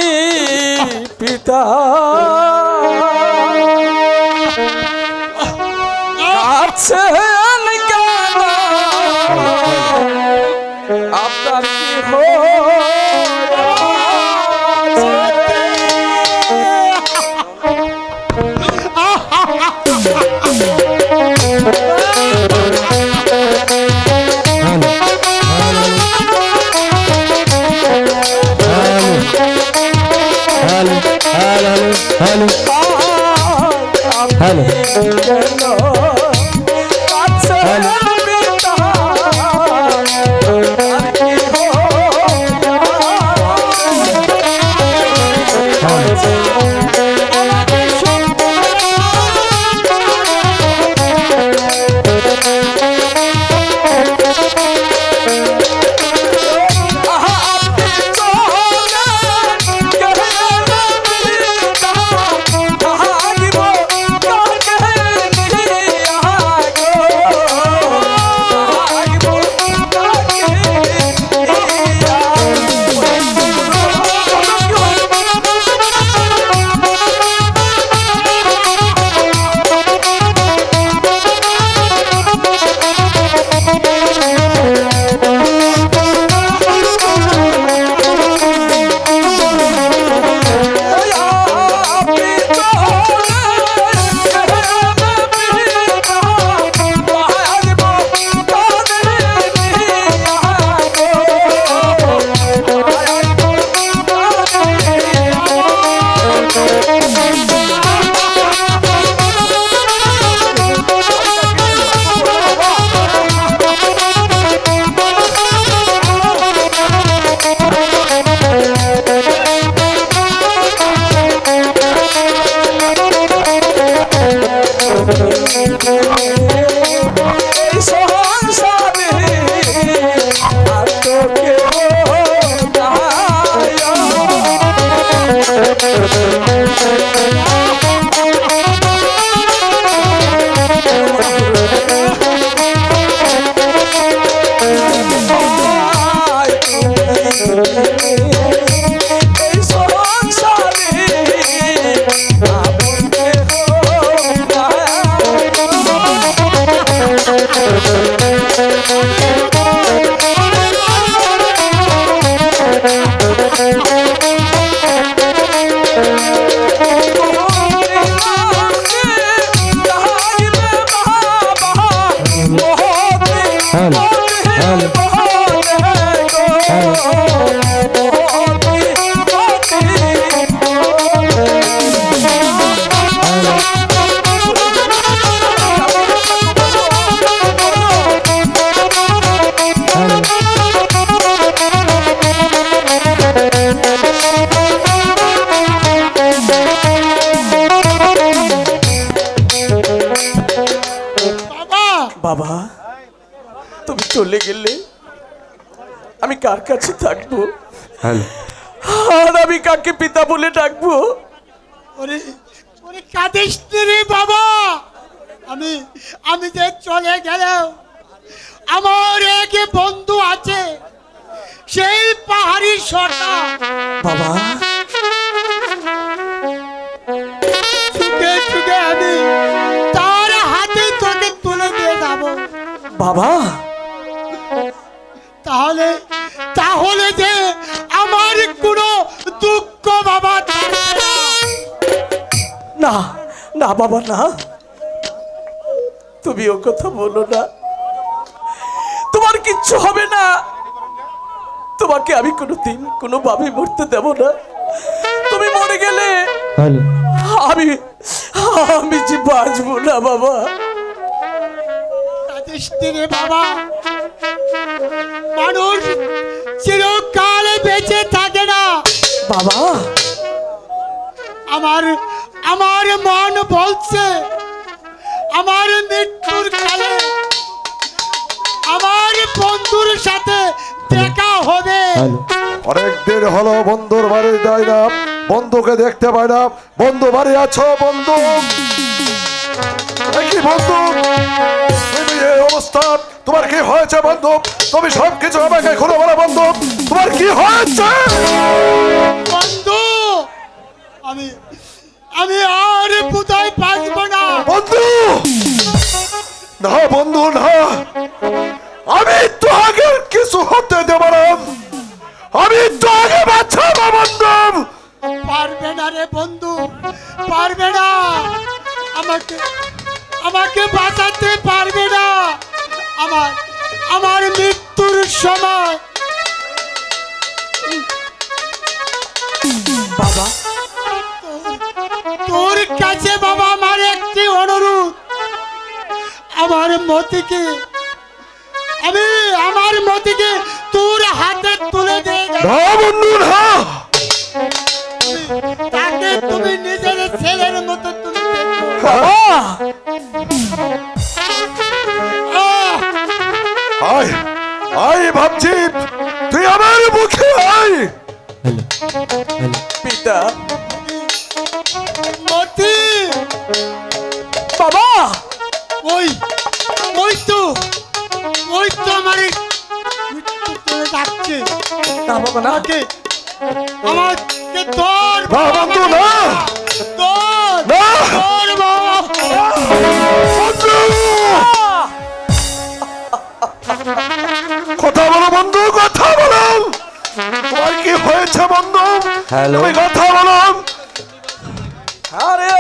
পিতা আছেন কেন? আপনার কি হ্যালো বাবা তুমি চলে গেলে আমি কার কাছে থাকবো? আর আমি কাকে পিতা বলে ডাকবো? কাঁদিস রে বাবা। আমি যে চলে গেলেও আমার এক বন্ধু আছে, সেই পাহাড়ি সরকার বাবা। ছুটে ছুটে আমি তার হাতে তোকে তুলে দিয়ে যাব বাবা। তাহলে যে আমার কোনো দুঃখ বাবা না না বাবা না, তুমি ও কথা বলো না। তোমার কিচ্ছু হবে না, তোমাকে আমি কোনোদিন কোনোভাবে মরতে দেব না। তুমি মরে গেলে আমি যে বাঁচবো না বাবা। বাবা, মানুষ চিরকাল বেঁচে থাকে না বাবা। আমার মন বলছে আমার মৃত্যুর কালে আমার বন্ধুর সাথে দেখা হবে। অনেক দিন হলো বন্ধুর বাড়ি যাই না, বন্ধুকে দেখতে পাই না। বন্ধু বাড়ি আছো? বন্ধু কি বন্ধু এই অবস্থা? তোমার কি হয়েছে বন্ধু? তুমি সবকিছু আমাকে খুলে বলো বন্ধু, তোমার কি হয়েছে? বন্ধু আমি আর কোথায় বাঁচবো না বন্ধু। না বন্ধু না, আমি তো আগে কিছু হতে দেব না, আমি তো আগে বাঁচাবো বন্ধু। পারবে না রে বন্ধু, পারবে না, আমাকে বাঁচাতে পারবে না। আমার মৃত্যুর সময় বাবা তোর কাছে বাবা আমার একটি অনুরোধ, আমার মতিকে তোর হাতে তুলে দে। বন্ধু না, তাকে তুমি নিজের ছেলের মতো তুলে দে। আয় ভাবছি তুই আমার মুখে আয়। পিতা। মতি বাবা। ওই তো আমার ডাকছে। না বাবা না, আমাকে তোর বন্ধু না, তোর কথা বলো বন্ধু, কথা বলো। তোমার কি হয়েছে বন্ধু? তুমি কথা বলো। আরে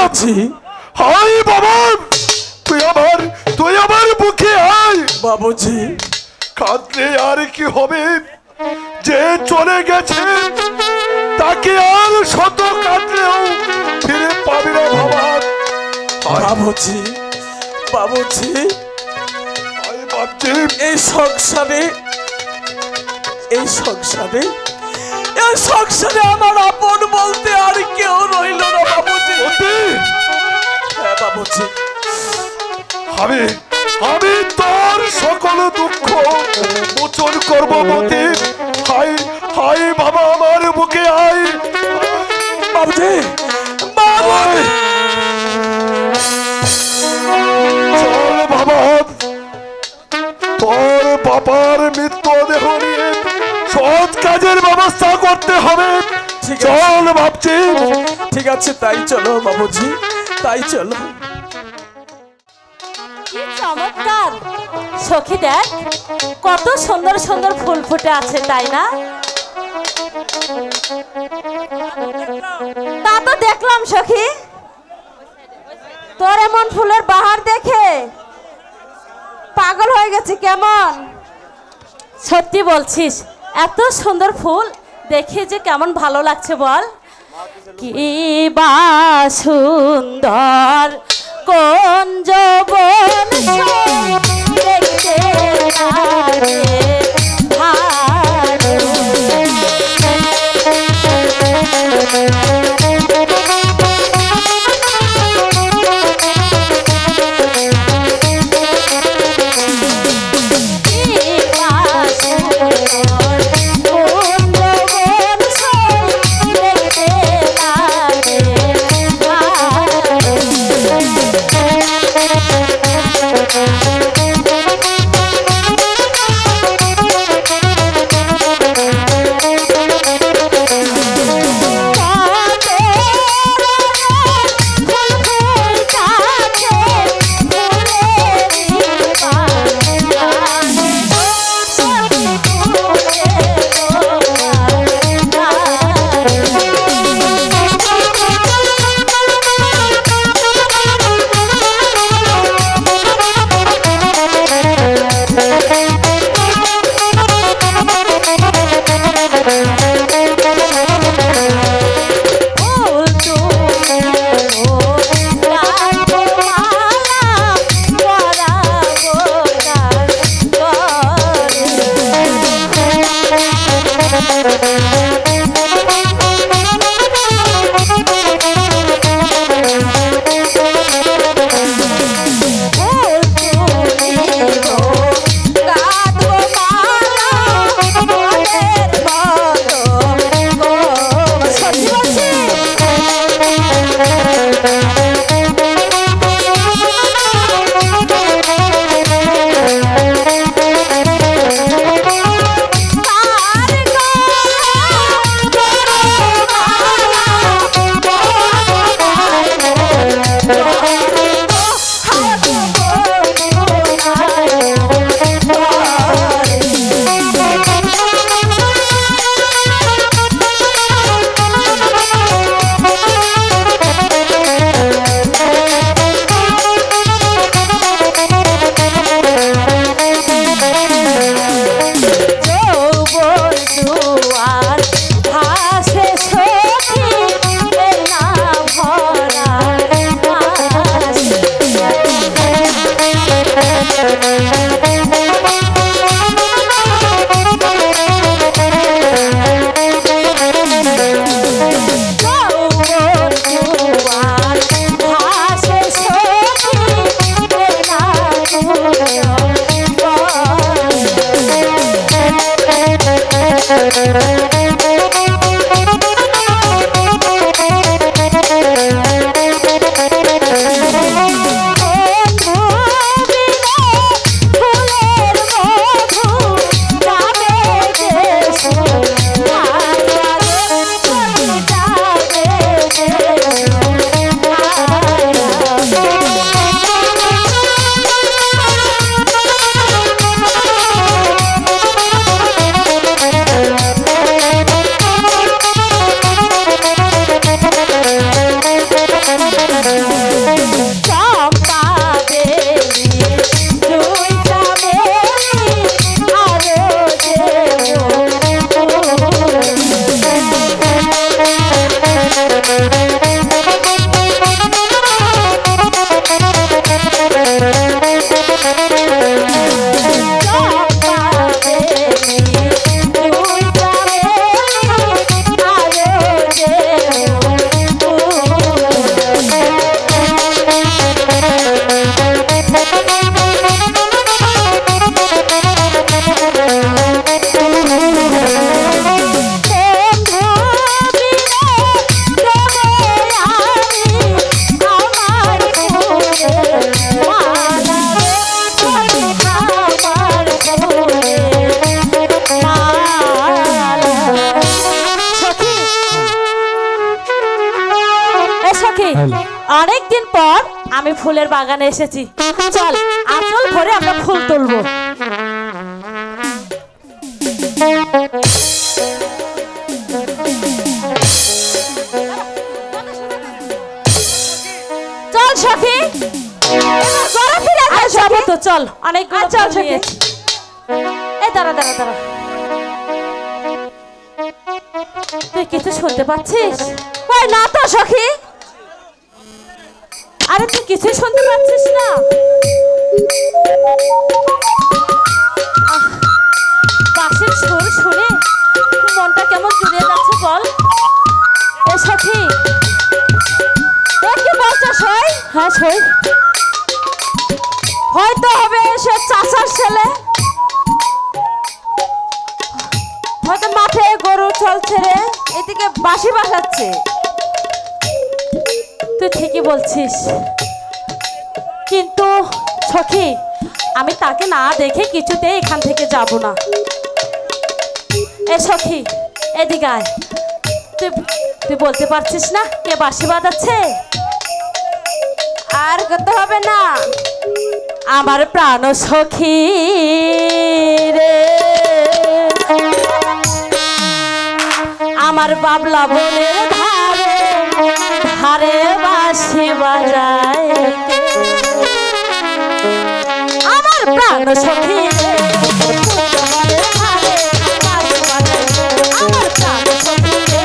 বাবুজি হাই বাবা, তুই আমার বুকে আয়। বাবুজি কাঁদলে আর কি হবে, যে চলে গেছে তাকে আর শত কাঁদলেও ফিরে পাবি না বাবা। বাবুজি বাবুজি হাই বাপজি, এই সংসারে এই সংসারে এই সংসারে আমার আপন বলতে আর কেউ রইল না বাবুজি। হ্যাঁ বাবুজি, আমি তোর সকল দুঃখ মোচন করব মতি। হাই বাবা, আমার বুকে আয়। বাবুজি বাবুজি চল বাবা, তোর বাবার মৃতদেহ নিয়ে সৎ কাজের ব্যবস্থা করতে হবে। ঠিক আছে। চল ভাবছি। ঠিক আছে, তাই চলো বাবুজি, তাই চলো। কি চমৎকার সখী, দেখ কত সুন্দর সুন্দর ফুল ফুটে আছে, তাই না? তা তো দেখলাম সখী, তোর এমন ফুলের বাহার দেখে পাগল হয়ে গেছে কেমন। সত্যি বলছিস, এত সুন্দর ফুল দেখে যে কেমন ভালো লাগছে বল। কি বা সুন্দর কুঞ্জ বন দেখতে লাগে ভালো। অনেক দিন পর আমি ফুলের বাগানে এসেছি। চল আঁচল ভরে আমরা ফুল তুলবো। চল সখী, যাবো তো, চল অনেক চল নিয়েছি। এই দাঁড়া দাঁড়া দাঁড়া, তুই কিছু শুনতে পাচ্ছিস? ওই না তো সখী। আরে তুই কিছুই শুনতে পাচ্ছিস না? বাঁশির সুর শুনে মনটা কেমন জুড়িয়ে যাচ্ছে বল। এ সখী, কি বলছো সই? হ্যাঁ সই, হয়তো হবে সে চাচার ছেলে, হয়তো মাঠে গরু চলছে রে, এদিকে বাঁশি বাজাচ্ছে। তুই ঠিকই বলছিস, কিন্তু সখী আমি তাকে না দেখে কিছুতেই এখান থেকে যাব না। এ সখী এদিকে আয়, তুই বলতে পারছিস না কে বাঁশি বাজাচ্ছে? আর করতে হবে না, আমার প্রাণ সখী রে, আমার বাবলা বনের ধারে ধারে বাঁশি বাজায় আমার প্রাণ সখী রে, আমার প্রাণ সখী রে,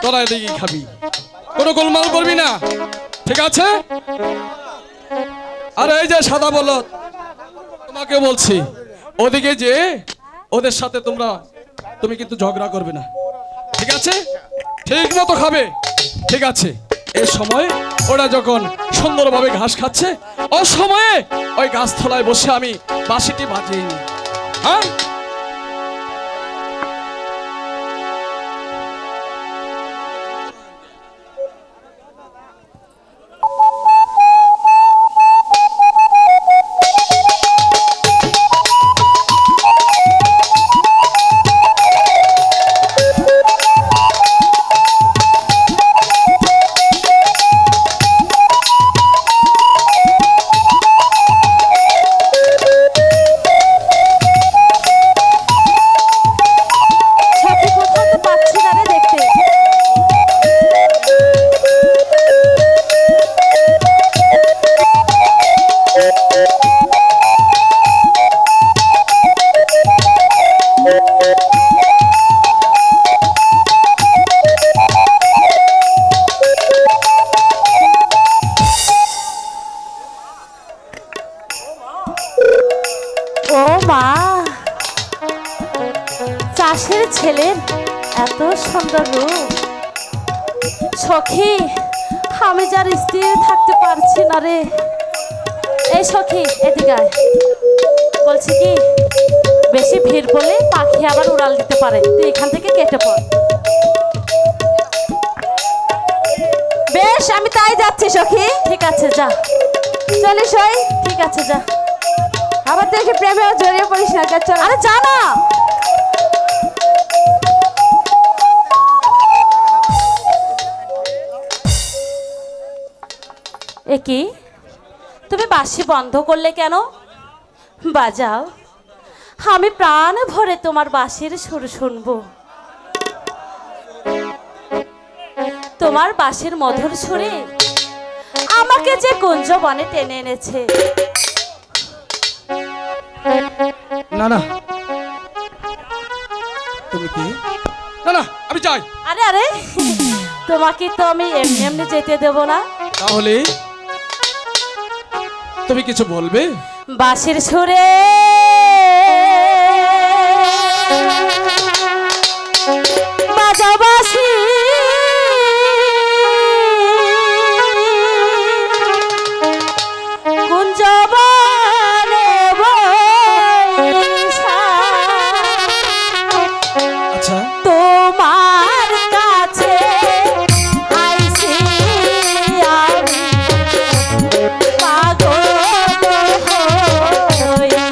তোরা এদিকে খাবি, কোনো গোলমাল করবি না, ঠিক আছে? আর এই যে সাদা বলদ, তোমাকে বলছি ওদিকে যে ওদের সাথে তুমি কিন্তু ঝগড়া করবে না, ঠিক আছে? ঠিক মতো খাবে, ঠিক আছে? এই সময় ওরা যখন সুন্দরভাবে ঘাস খাচ্ছে, ও সময়ে ওই গাছতলায় বসে আমি বাঁশিটি বাজিয়ে নি। হ্যাঁ, ও মা, চাষের ছেলের এত সুন্দর রূপ। সখী, আমি যার স্থির থাকতে পারছি না রে। এই সখী, এদিকে আয়। বলছি কি, বেশি ভিড় পড়লে পাখি আবার উড়াল দিতে পারে, তুই এখান থেকে কেটে পড়। বেশ, আমি তাই যাচ্ছি সখী। ঠিক আছে, যা। চলিস ওই। ঠিক আছে, যা। আবার দেখি প্রেমেও জড়িয়ে পড়িস না। চল। আরে যা না। এ কি, তুমি বাঁশি বন্ধ করলে কেন? বাজাও, আমি প্রাণ ভরে তোমার বাঁশির সুর শুনবো। তোমার বাঁশির মধুর সুরে আমাকে যে কুঞ্জবনে টেনে এনেছে। না না, তুমি কি? না না, আমি যাই। আরে আরে, তোমাকে তো আমি এমনি এমনি যেতে দেব না। তাহলে তুমি কিছু বলবে? বাঁশির সুরে বাজা বাঁশি, কুঞ্জবনে বৈশা। আচ্ছা, তোমার কাছে আইছি আমি পাগল হইয়া।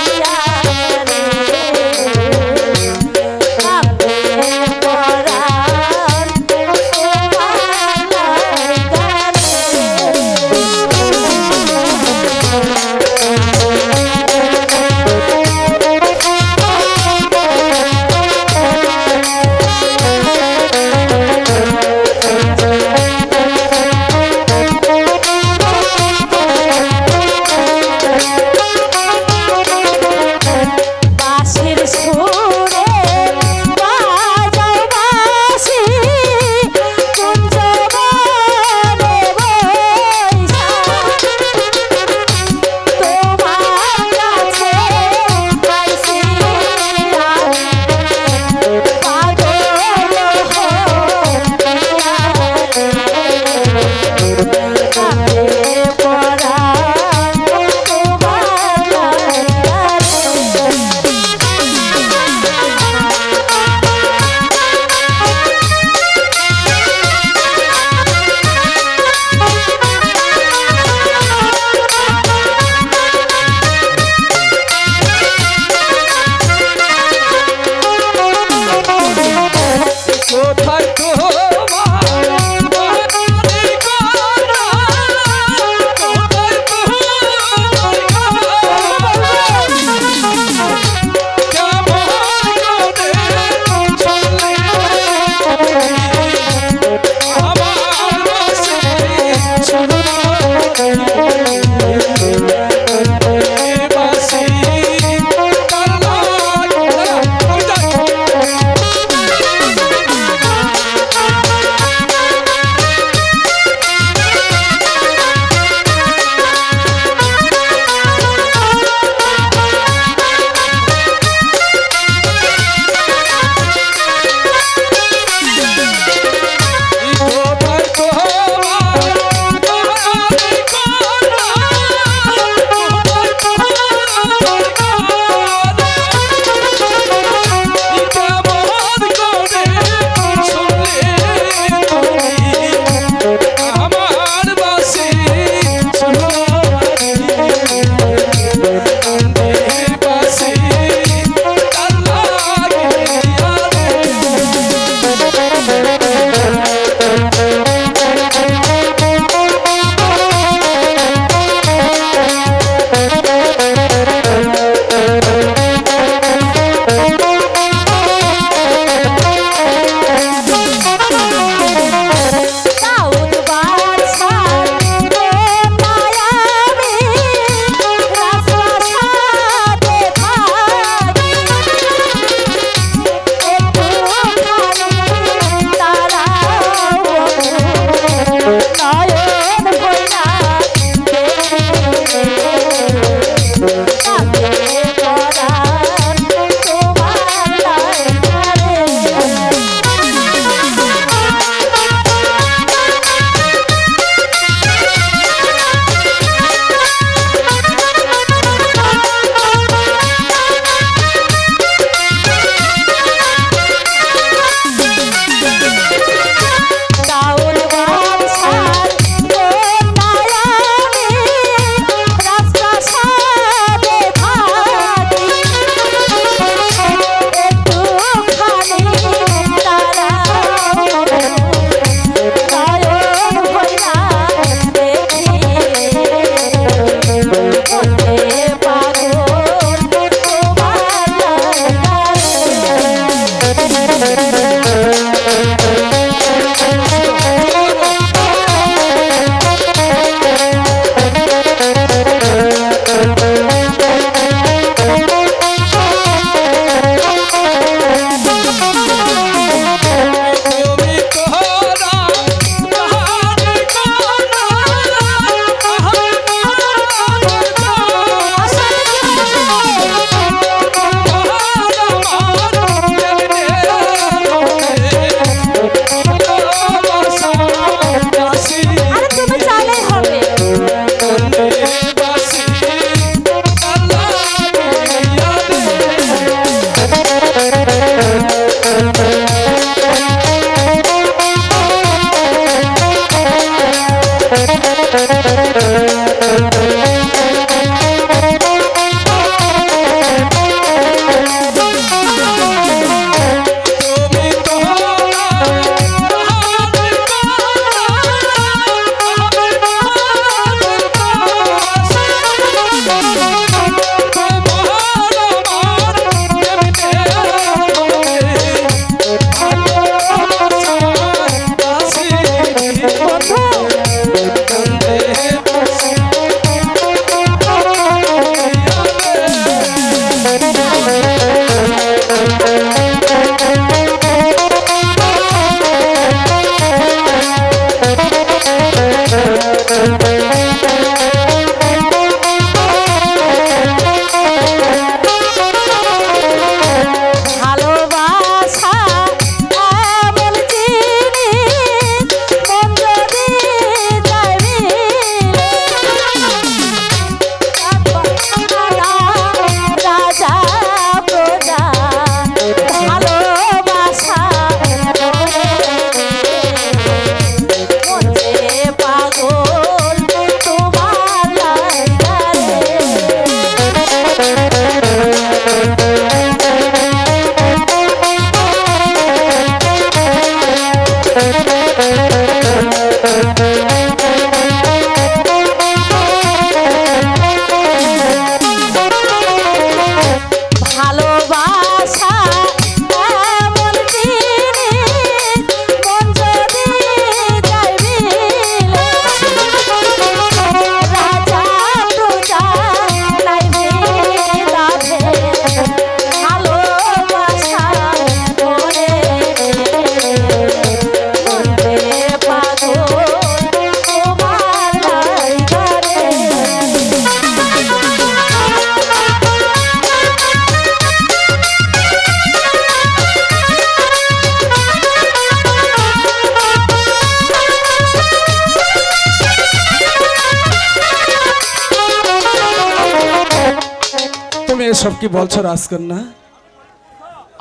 এসব কি বলছো রাজকন্যা?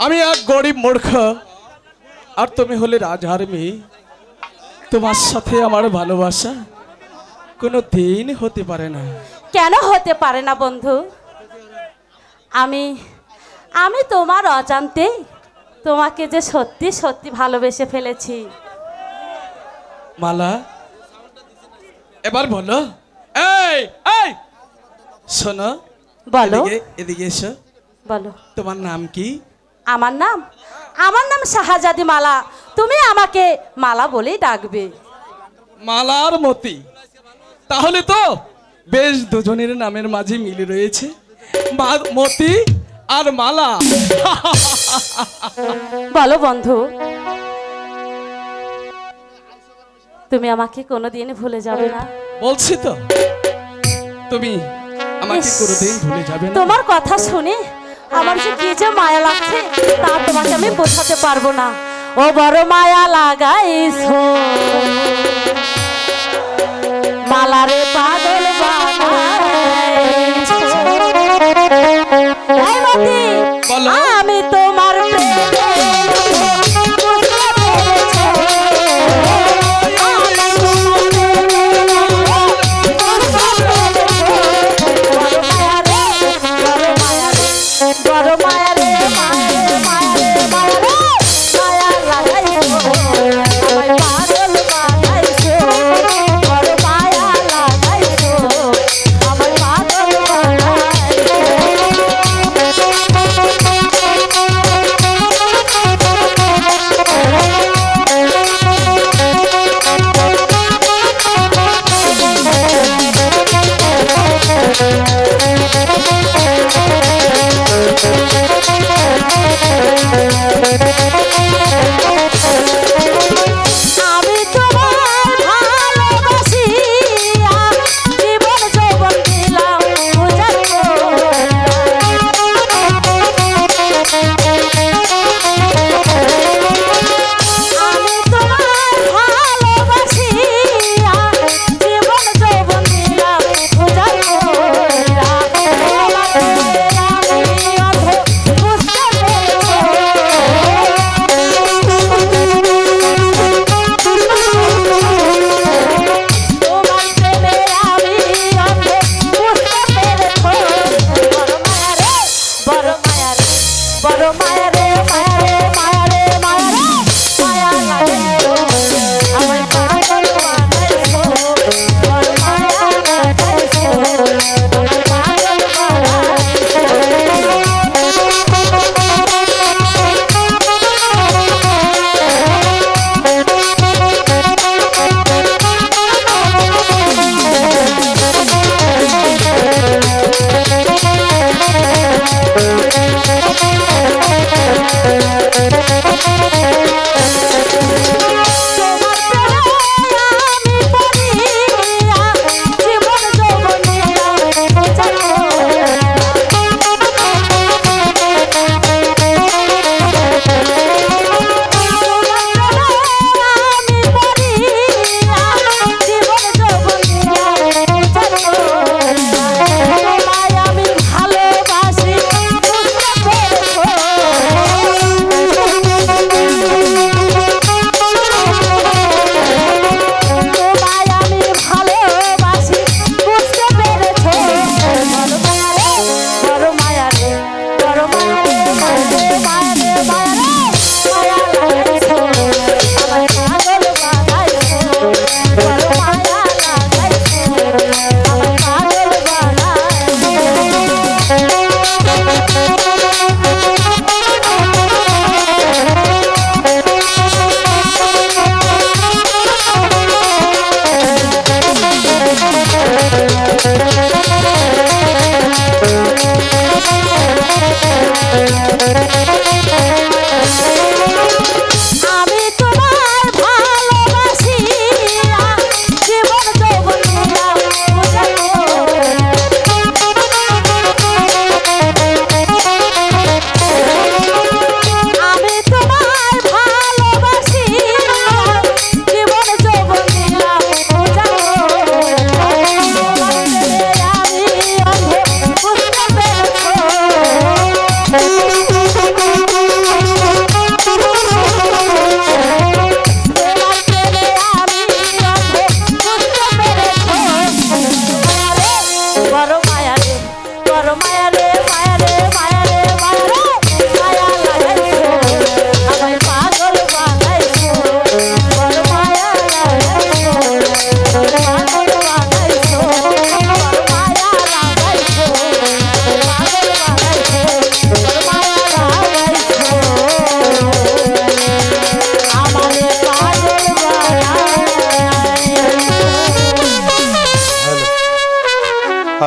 আমি এক গরিব মূর্খ আর তুমি হলে রাজার মেয়ে। তোমার সাথে আমার ভালোবাসা কোনো দিন হতে পারে না। কেন হতে পারে না বন্ধু? আমি আমি তোমার অজান্তে তোমাকে যে সত্যি সত্যি ভালোবেসে ফেলেছি। মালা, এবার বলো। এই এই শোনো, বলো। এদিকে এসো। বলো। তোমার নাম কি? আমার নাম শাহজাদি মালা। তুমি আমাকে মালা বলেই ডাকবে। মালার মতি, তাহলে তো বেশ দুজনের নামের মাঝে মিল রয়েছে, মতি আর মালা। বলো বন্ধু, তুমি আমাকে কোনোদিন ভুলে যাবে না? বলছি তো, তুমি আমাকে কোনোদিন ভুলে যাবে না। তোমার কথা শুনে আমার যে কি যে মায়া লাগছে তা তোমাকে আমি বোঝাতে পারবো না। ও বড় মায়া লাগাইছো মালারে পাগল বানাইছো। এই মতি, বলো। আমি তোমার বড় মায়া রে মায়া রে মায়া রে মায়া রে মায়া লাগাইছো আমায় পাগল বানাইছো। বড় মায়া লাগাইছো আমায় পাগল আমি তোমার ভালোবাসিয়া জীবন যৌবন দিলাম উজাড় আমি তোমার ভালোবাসিয়া জীবন যৌবন দিলাম উজাড় আমি অন্ধ বুঝতে তোমার প্রেমে আমি অন্ধ বুঝতে পেরেছো। বড় মায়া রে বড় মায়া রে মায়া রে মায়া রে মায়া রে মায়া লাগাইছো আমায় পাগল বানাইছো। বড় মায়া লাগাইছো আমায় পাগল বানাইছো। তোমার প্রেমে আমি পড়িয়া জীবন যৌবন দিলাম উজাড় আমি পড়িয়া জীবন যৌবন দিলাম উজাড় তোমায় আমি ভালোবাসি বুঝতে পেরেছো।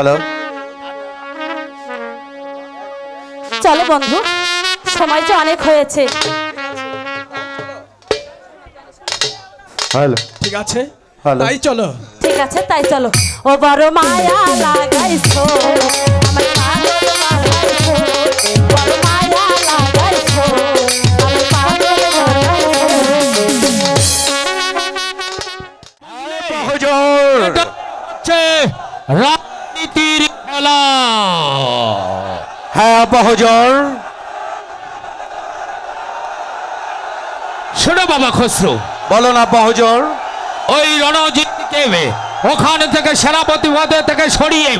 হ্যালো চলো বন্ধু, সময় যে অনেক হয়েছে। হ্যালো ঠিক আছে, হ্যালো তাই চলো। ঠিক আছে, তাই চলো। ও বড় মায়া লাগাইছো, আমার পাগল বানাইছো, বড় মায়া লাগাইছো, আমার পাগল বানাইছো। রাজনীতির খেলা। হ্যাঁ বহুজন, শোনো বাবা খসরু। বলো না বহুজন। ওই রণজিৎকে ওখানে থেকে সেনাপতি পদে থেকে সরিয়ে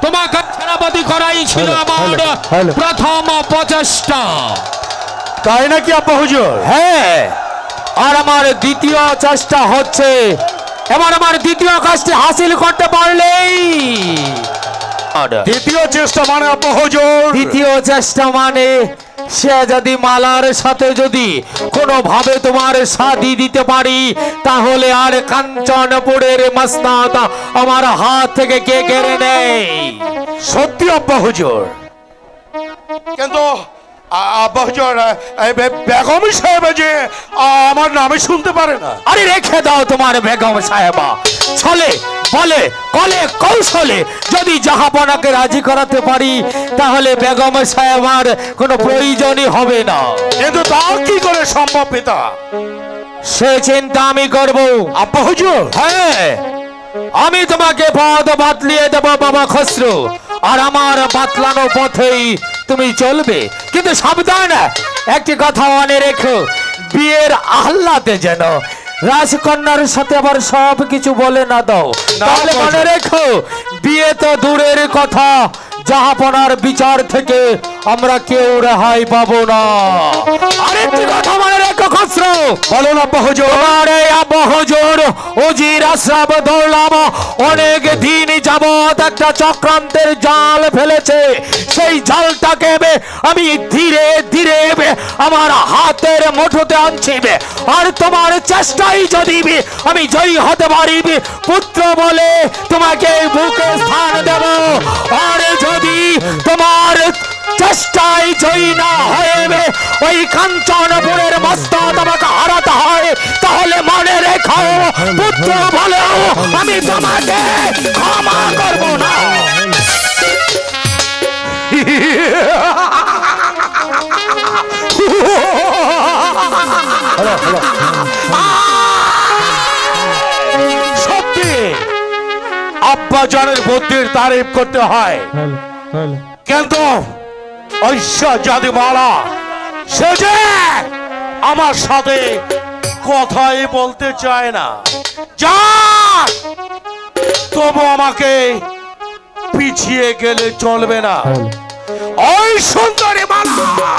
তোমাকে সেনাপতি করাই ছিল আমার প্রথম প্রচেষ্টা। তাই নাকি আব্বা হুজুর? হ্যাঁ, আর আমার দ্বিতীয় চেষ্টা হচ্ছে, এবার আমার দ্বিতীয় কাজটি হাসিল করতে পারলেই। দ্বিতীয় চেষ্টা মানে আব্বা হুজুর? দ্বিতীয় চেষ্টা মানে সে যদি মালার সাথে যদি কোনোভাবে তোমার শাদি দিতে পারি, তাহলে আর কাঞ্চনপুরের মসনদ আমার হাত থেকে কে কেড়ে নেই। সত্যি আব্বা হুজুর? কিন্তু আব্বা হুজুর, বেগম সাহেব যে আমার নামে শুনতে পারে না। আরে রেখে দাও তোমার বেগম সাহেবা, ছলে বলে কলে কৌশলে যদি জাহাপনাকে রাজি করাতে পারি, তাহলে বেগম সাহেবার কোনো প্রয়োজনই হবে না। কিন্তু তা কি করে সম্ভব পিতা? সে চিন্তা আমি করব আব্বা হুজুর। হ্যাঁ, আমি তোমাকে পথ বাতলিয়ে দেব বাবা খসরু, আর আমার বাতলানো পথেই তুমি চলবে। কিন্তু সাবধান, একটি কথা মনে রেখো, বিয়ের আহ্লাদে যেন রাজকন্যার সাথে আবার সব কিছু বলে না দাও। তাহলে মনে রেখো, বিয়ে তো দূরের কথা, জাহাপনার বিচার থেকে আমরা কেউ রেহাই পাবো না। আরেকটি কথা মনে রেখো খসরু। বলো না আব্বা হুজুর। আরে আব্বা হুজুর, উজির আশরাফ দৌলাম অনেক দিন যাবত একটা চক্রান্তের জাল ফেলেছে। সেই জালটাকে আমি ধীরে ধীরে আমার হাতের মুঠোতে আনছি, আর তোমার চেষ্টাই যদি আমি জয়ী হতে পারি, পুত্র বলে তোমাকে বুকে স্থান দেব। আর যদি তোমার চেষ্টায় জয়ী না হয়ে ওই কাঞ্চনপুরের মসনদ আমাকে হারাতে হয়, তাহলে মনে রেখো, পুত্র বলেও আমি তোমাকে ক্ষমা করব না। সত্যি আব্বা জানের বুদ্ধির তারিফ করতে হয়, কিন্তু ঐশ্বর্যাদি মালা সে যে আমার সাথে কথাই বলতে চায় না। যা তবু আমাকে পিছিয়ে গেলে চলবে না। ওই সুন্দরী মালা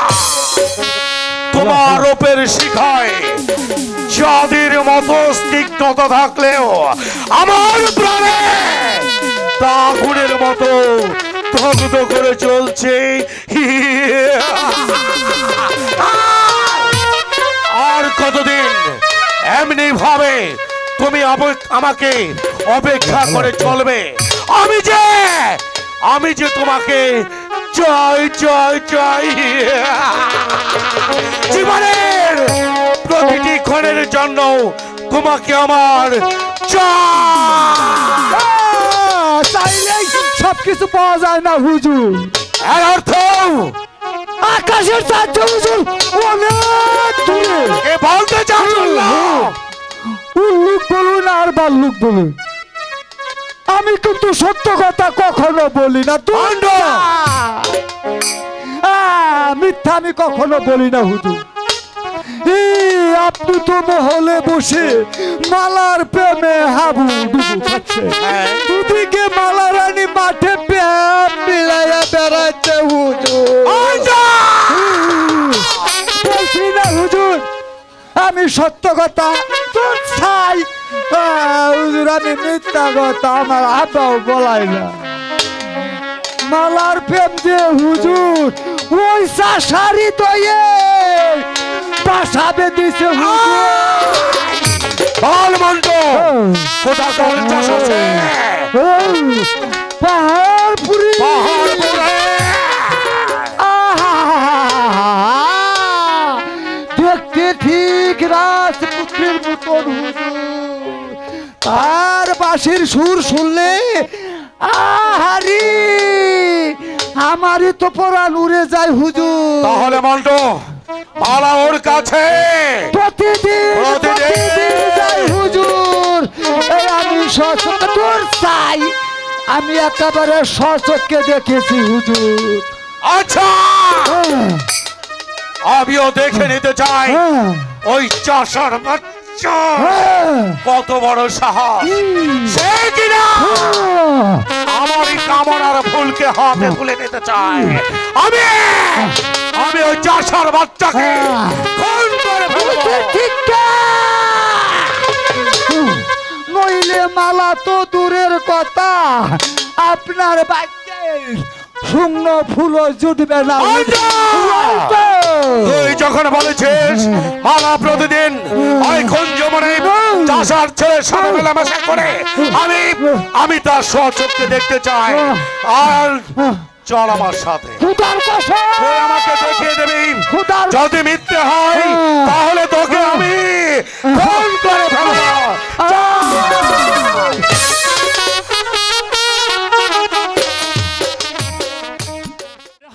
তোমার রূপের শিখায় চাঁদের মতো স্নিগ্ধতা থাকলেও আমার প্রাণে তা আগুনের মতো ধগধগ করে চলছে। আর কতদিন এমনি ভাবে তুমি আমাকে অপেক্ষা করে চলবে? আমি যে তোমাকে চাই চাই চাই, জীবনের প্রতিটি ক্ষণের জন্য তোমাকে আমার চাইলেই সবকিছু পাওয়া যায় না হুজুর। এর অর্থ আকাশের চাঁদ হুজুর অনেক দূরে। এ বলতে চাচ্ছিলাম, উল্লুক বলুন আর বাল্লুক বলুন, আমি কিন্তু সত্য কথা কখনো বলি না। মিথ্যা আমি কখনো বলি না হুজুর। আপনি তো মহলে বসে মালার প্রেমে হাবু ডুবু খাচ্ছে, দুদিকে মালা রানী মাঠে প্রেম মিলাইয়া বেড়াচ্ছে হুজুর। বলছি না হুজুর, আমি সত্য কথা চাই হুজুর, আমি মিথ্যা কথা আমার আব্বাও বলাই না। মালার প্রেম যে হুজুর ওই শাড়ি দয়ে পাশাবে দিছে বল মন্টু, কোথা কোন চাষ আছে? পাহাড় দেখতে ঠিক রাজপুত্রের মতন হুজুর। তার বাঁশির সুর শুনলে আহারি আমারই তো পরাণ উড়ে যায় হুজুর। তাহলে মন্টু মালা ওর কাছে প্রতিদিন যাই হুজুর। এই আমি সচক্ষে চাই, আমি একেবারে সচক্ষে দেখেছি হুজুর। আচ্ছা আমিও দেখে নিতে চাই ওই চাষার বাচ্চা কত বড় সাহস, সে কিনা আমার এই কামনার ফুলকে হাতে তুলে নিতে চায়। আমি ওই চাষার বাচ্চাকে খুন করে ফেলবো। নইলে মালা তো দূরের কথা, আপনার বাচ্চার শুকনো ফুলও জুটবে না। তুই যখন বলেছিস মালা প্রতিদিন ওই কুঞ্জমনে চাষার ছেলের সাথে মেলামেশা করে, আমি তার স্বচক্ষে দেখতে চাই। আর চল আমার সাথে, তুই আমাকে দেখিয়ে দিবি। যদি মিথ্যে হয় তাহলে তোকে আমি খুন করে ফেলবো।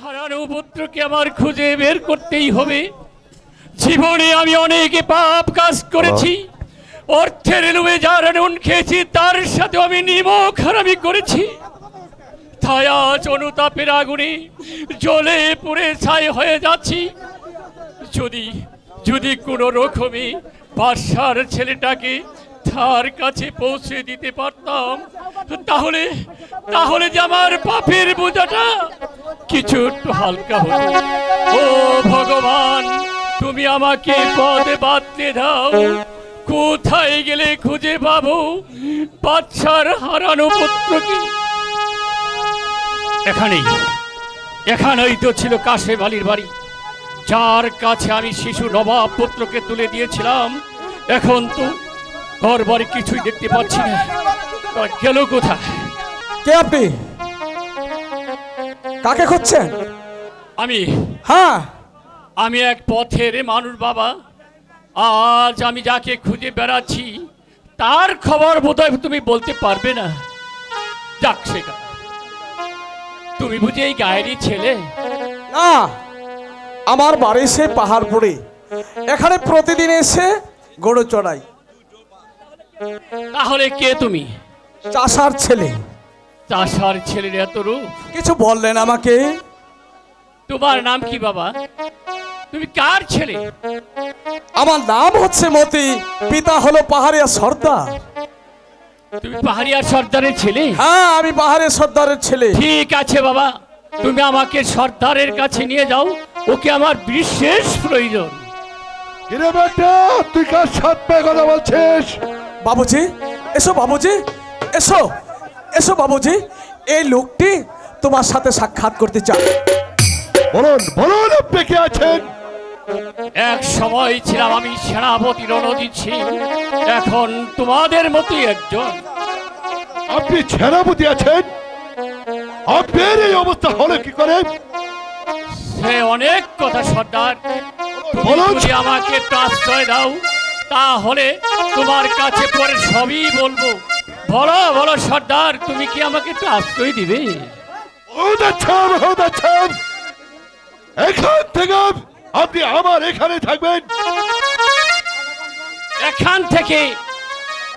হারানো পুত্রকে আমার খুঁজে বের করতেই হবে। জীবনে আমি অনেক পাপ কাজ করেছি, অর্থের লোভে যার নুন খেয়েছি তার সাথে আমি নিমক হারামি করেছি। তাই আজ অনুতাপের আগুনে জ্বলে পুড়ে ছাই হয়ে যাচ্ছি। যদি কোনো রকমে বাদশার ছেলেটাকে তার কাছে পৌঁছে দিতে পারতাম, তাহলে যে আমার পাপের বোঝাটা কিছু একটু হালকা হতো। ও ভগবান, তুমি আমাকে পথে বাতলে দাও। কোথায় গেলে খুঁজে পাবো বাদশার হারানো পুত্রকে? এখানেই তো ছিল কাশেম আলীর বাড়ি, যার কাছে আমি শিশু নবাব পুত্রকে তুলে দিয়েছিলাম। এখন তো ঘর বাড়ি কিছুই দেখতে পাচ্ছি না, গেল কোথায়? কে আপনি? কাকে খুঁজছেন? হ্যাঁ, আমি এক পথের মানুষ বাবা। আজ আমি যাকে খুঁজে বেড়াচ্ছি তার খবর বোধহয় তুমি বলতে পারবে না। যাক, সেটা তুমি বুঝি এই গায়েরই ছেলে? না, আমার বাড়ি সে পাহাড়পুরে, এখানে প্রতিদিন এসে গরু চড়াই। তাহলে কে তুমি? চাষার ছেলে। চাষার ছেলের এত রূপ? কিছু বললেন আমাকে? তোমার নাম কি বাবা? তুমি কার ছেলে? আমার নাম হচ্ছে মতি, পিতা হলো পাহাড়িয়া সর্দার। তুমি পাহাড়িয়া সর্দারের ছেলে? হ্যাঁ, আমি পাহাড়িয়া সর্দারের ছেলে। ঠিক আছে বাবা, তুমি আমাকে সর্দারের কাছে নিয়ে যাও, ওকে আমার বিশেষ প্রয়োজন। কিরে বেটা, তুই কার সাথে কথা বলছিস? বাবুজি এসো, বাবুজি এসো, এসো বাবুজি, এই লোকটি তোমার সাথে সাক্ষাৎ করতে চায়। বলুন আপনি কে আছেন? এক সময় ছিলাম আমি সেনাপতি রণজিৎ সিং, এখন তোমাদের মতোই একজন। আপনি সেনাপতি আছেন? আপনার এই অবস্থা হলো কি করে? সে অনেক কথা সর্দার, তুমি যদি আমাকে একটু আশ্রয় দাও তাহলে তোমার কাছে পরে সবই বলবো। বলো বলো সর্দার, তুমি কি আমাকে একটু আশ্রয় দিবে? এখান থেকে আপনি আমার এখানে থাকবেন। এখান থেকে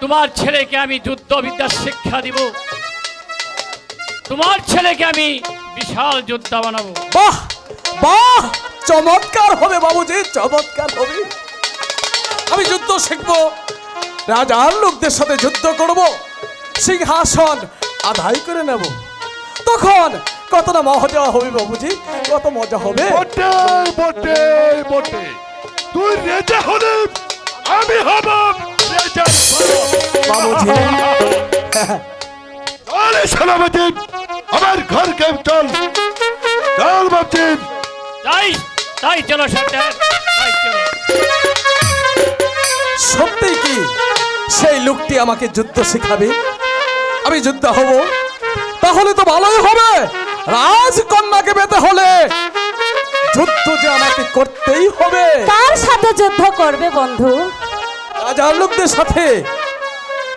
তোমার ছেলেকে আমি যুদ্ধবিদ্যার শিক্ষা দিব, তোমার ছেলেকে আমি বিশাল যোদ্ধা বানাবো। বাহ বাহ, চমৎকার হবে বাবুজি, চমৎকার হবে। আমি যুদ্ধ শিখবো, রাজার লোকদের সাথে যুদ্ধ করব, সিংহাসন আদায় করে নেব। তখন কতটা মজা হবে বাবুজি, কত মজা হবে। তুই রেজা হলে আমি হব বাবুজি। আরে সেনাপতি, আমার ঘরকে চল চল বাবজি। তাই চলো সর্দার, তাই চলো। সত্যি কি সেই লোকটি আমাকে যুদ্ধ শেখাবে? আমি যুদ্ধ হব, তাহলে তো ভালোই হবে। রাজকন্যাকে পেতে হলে যুদ্ধ যে আমাকে করতেই হবে। কার সাথে যুদ্ধ করবে বন্ধু? রাজার লোকদের সাথে।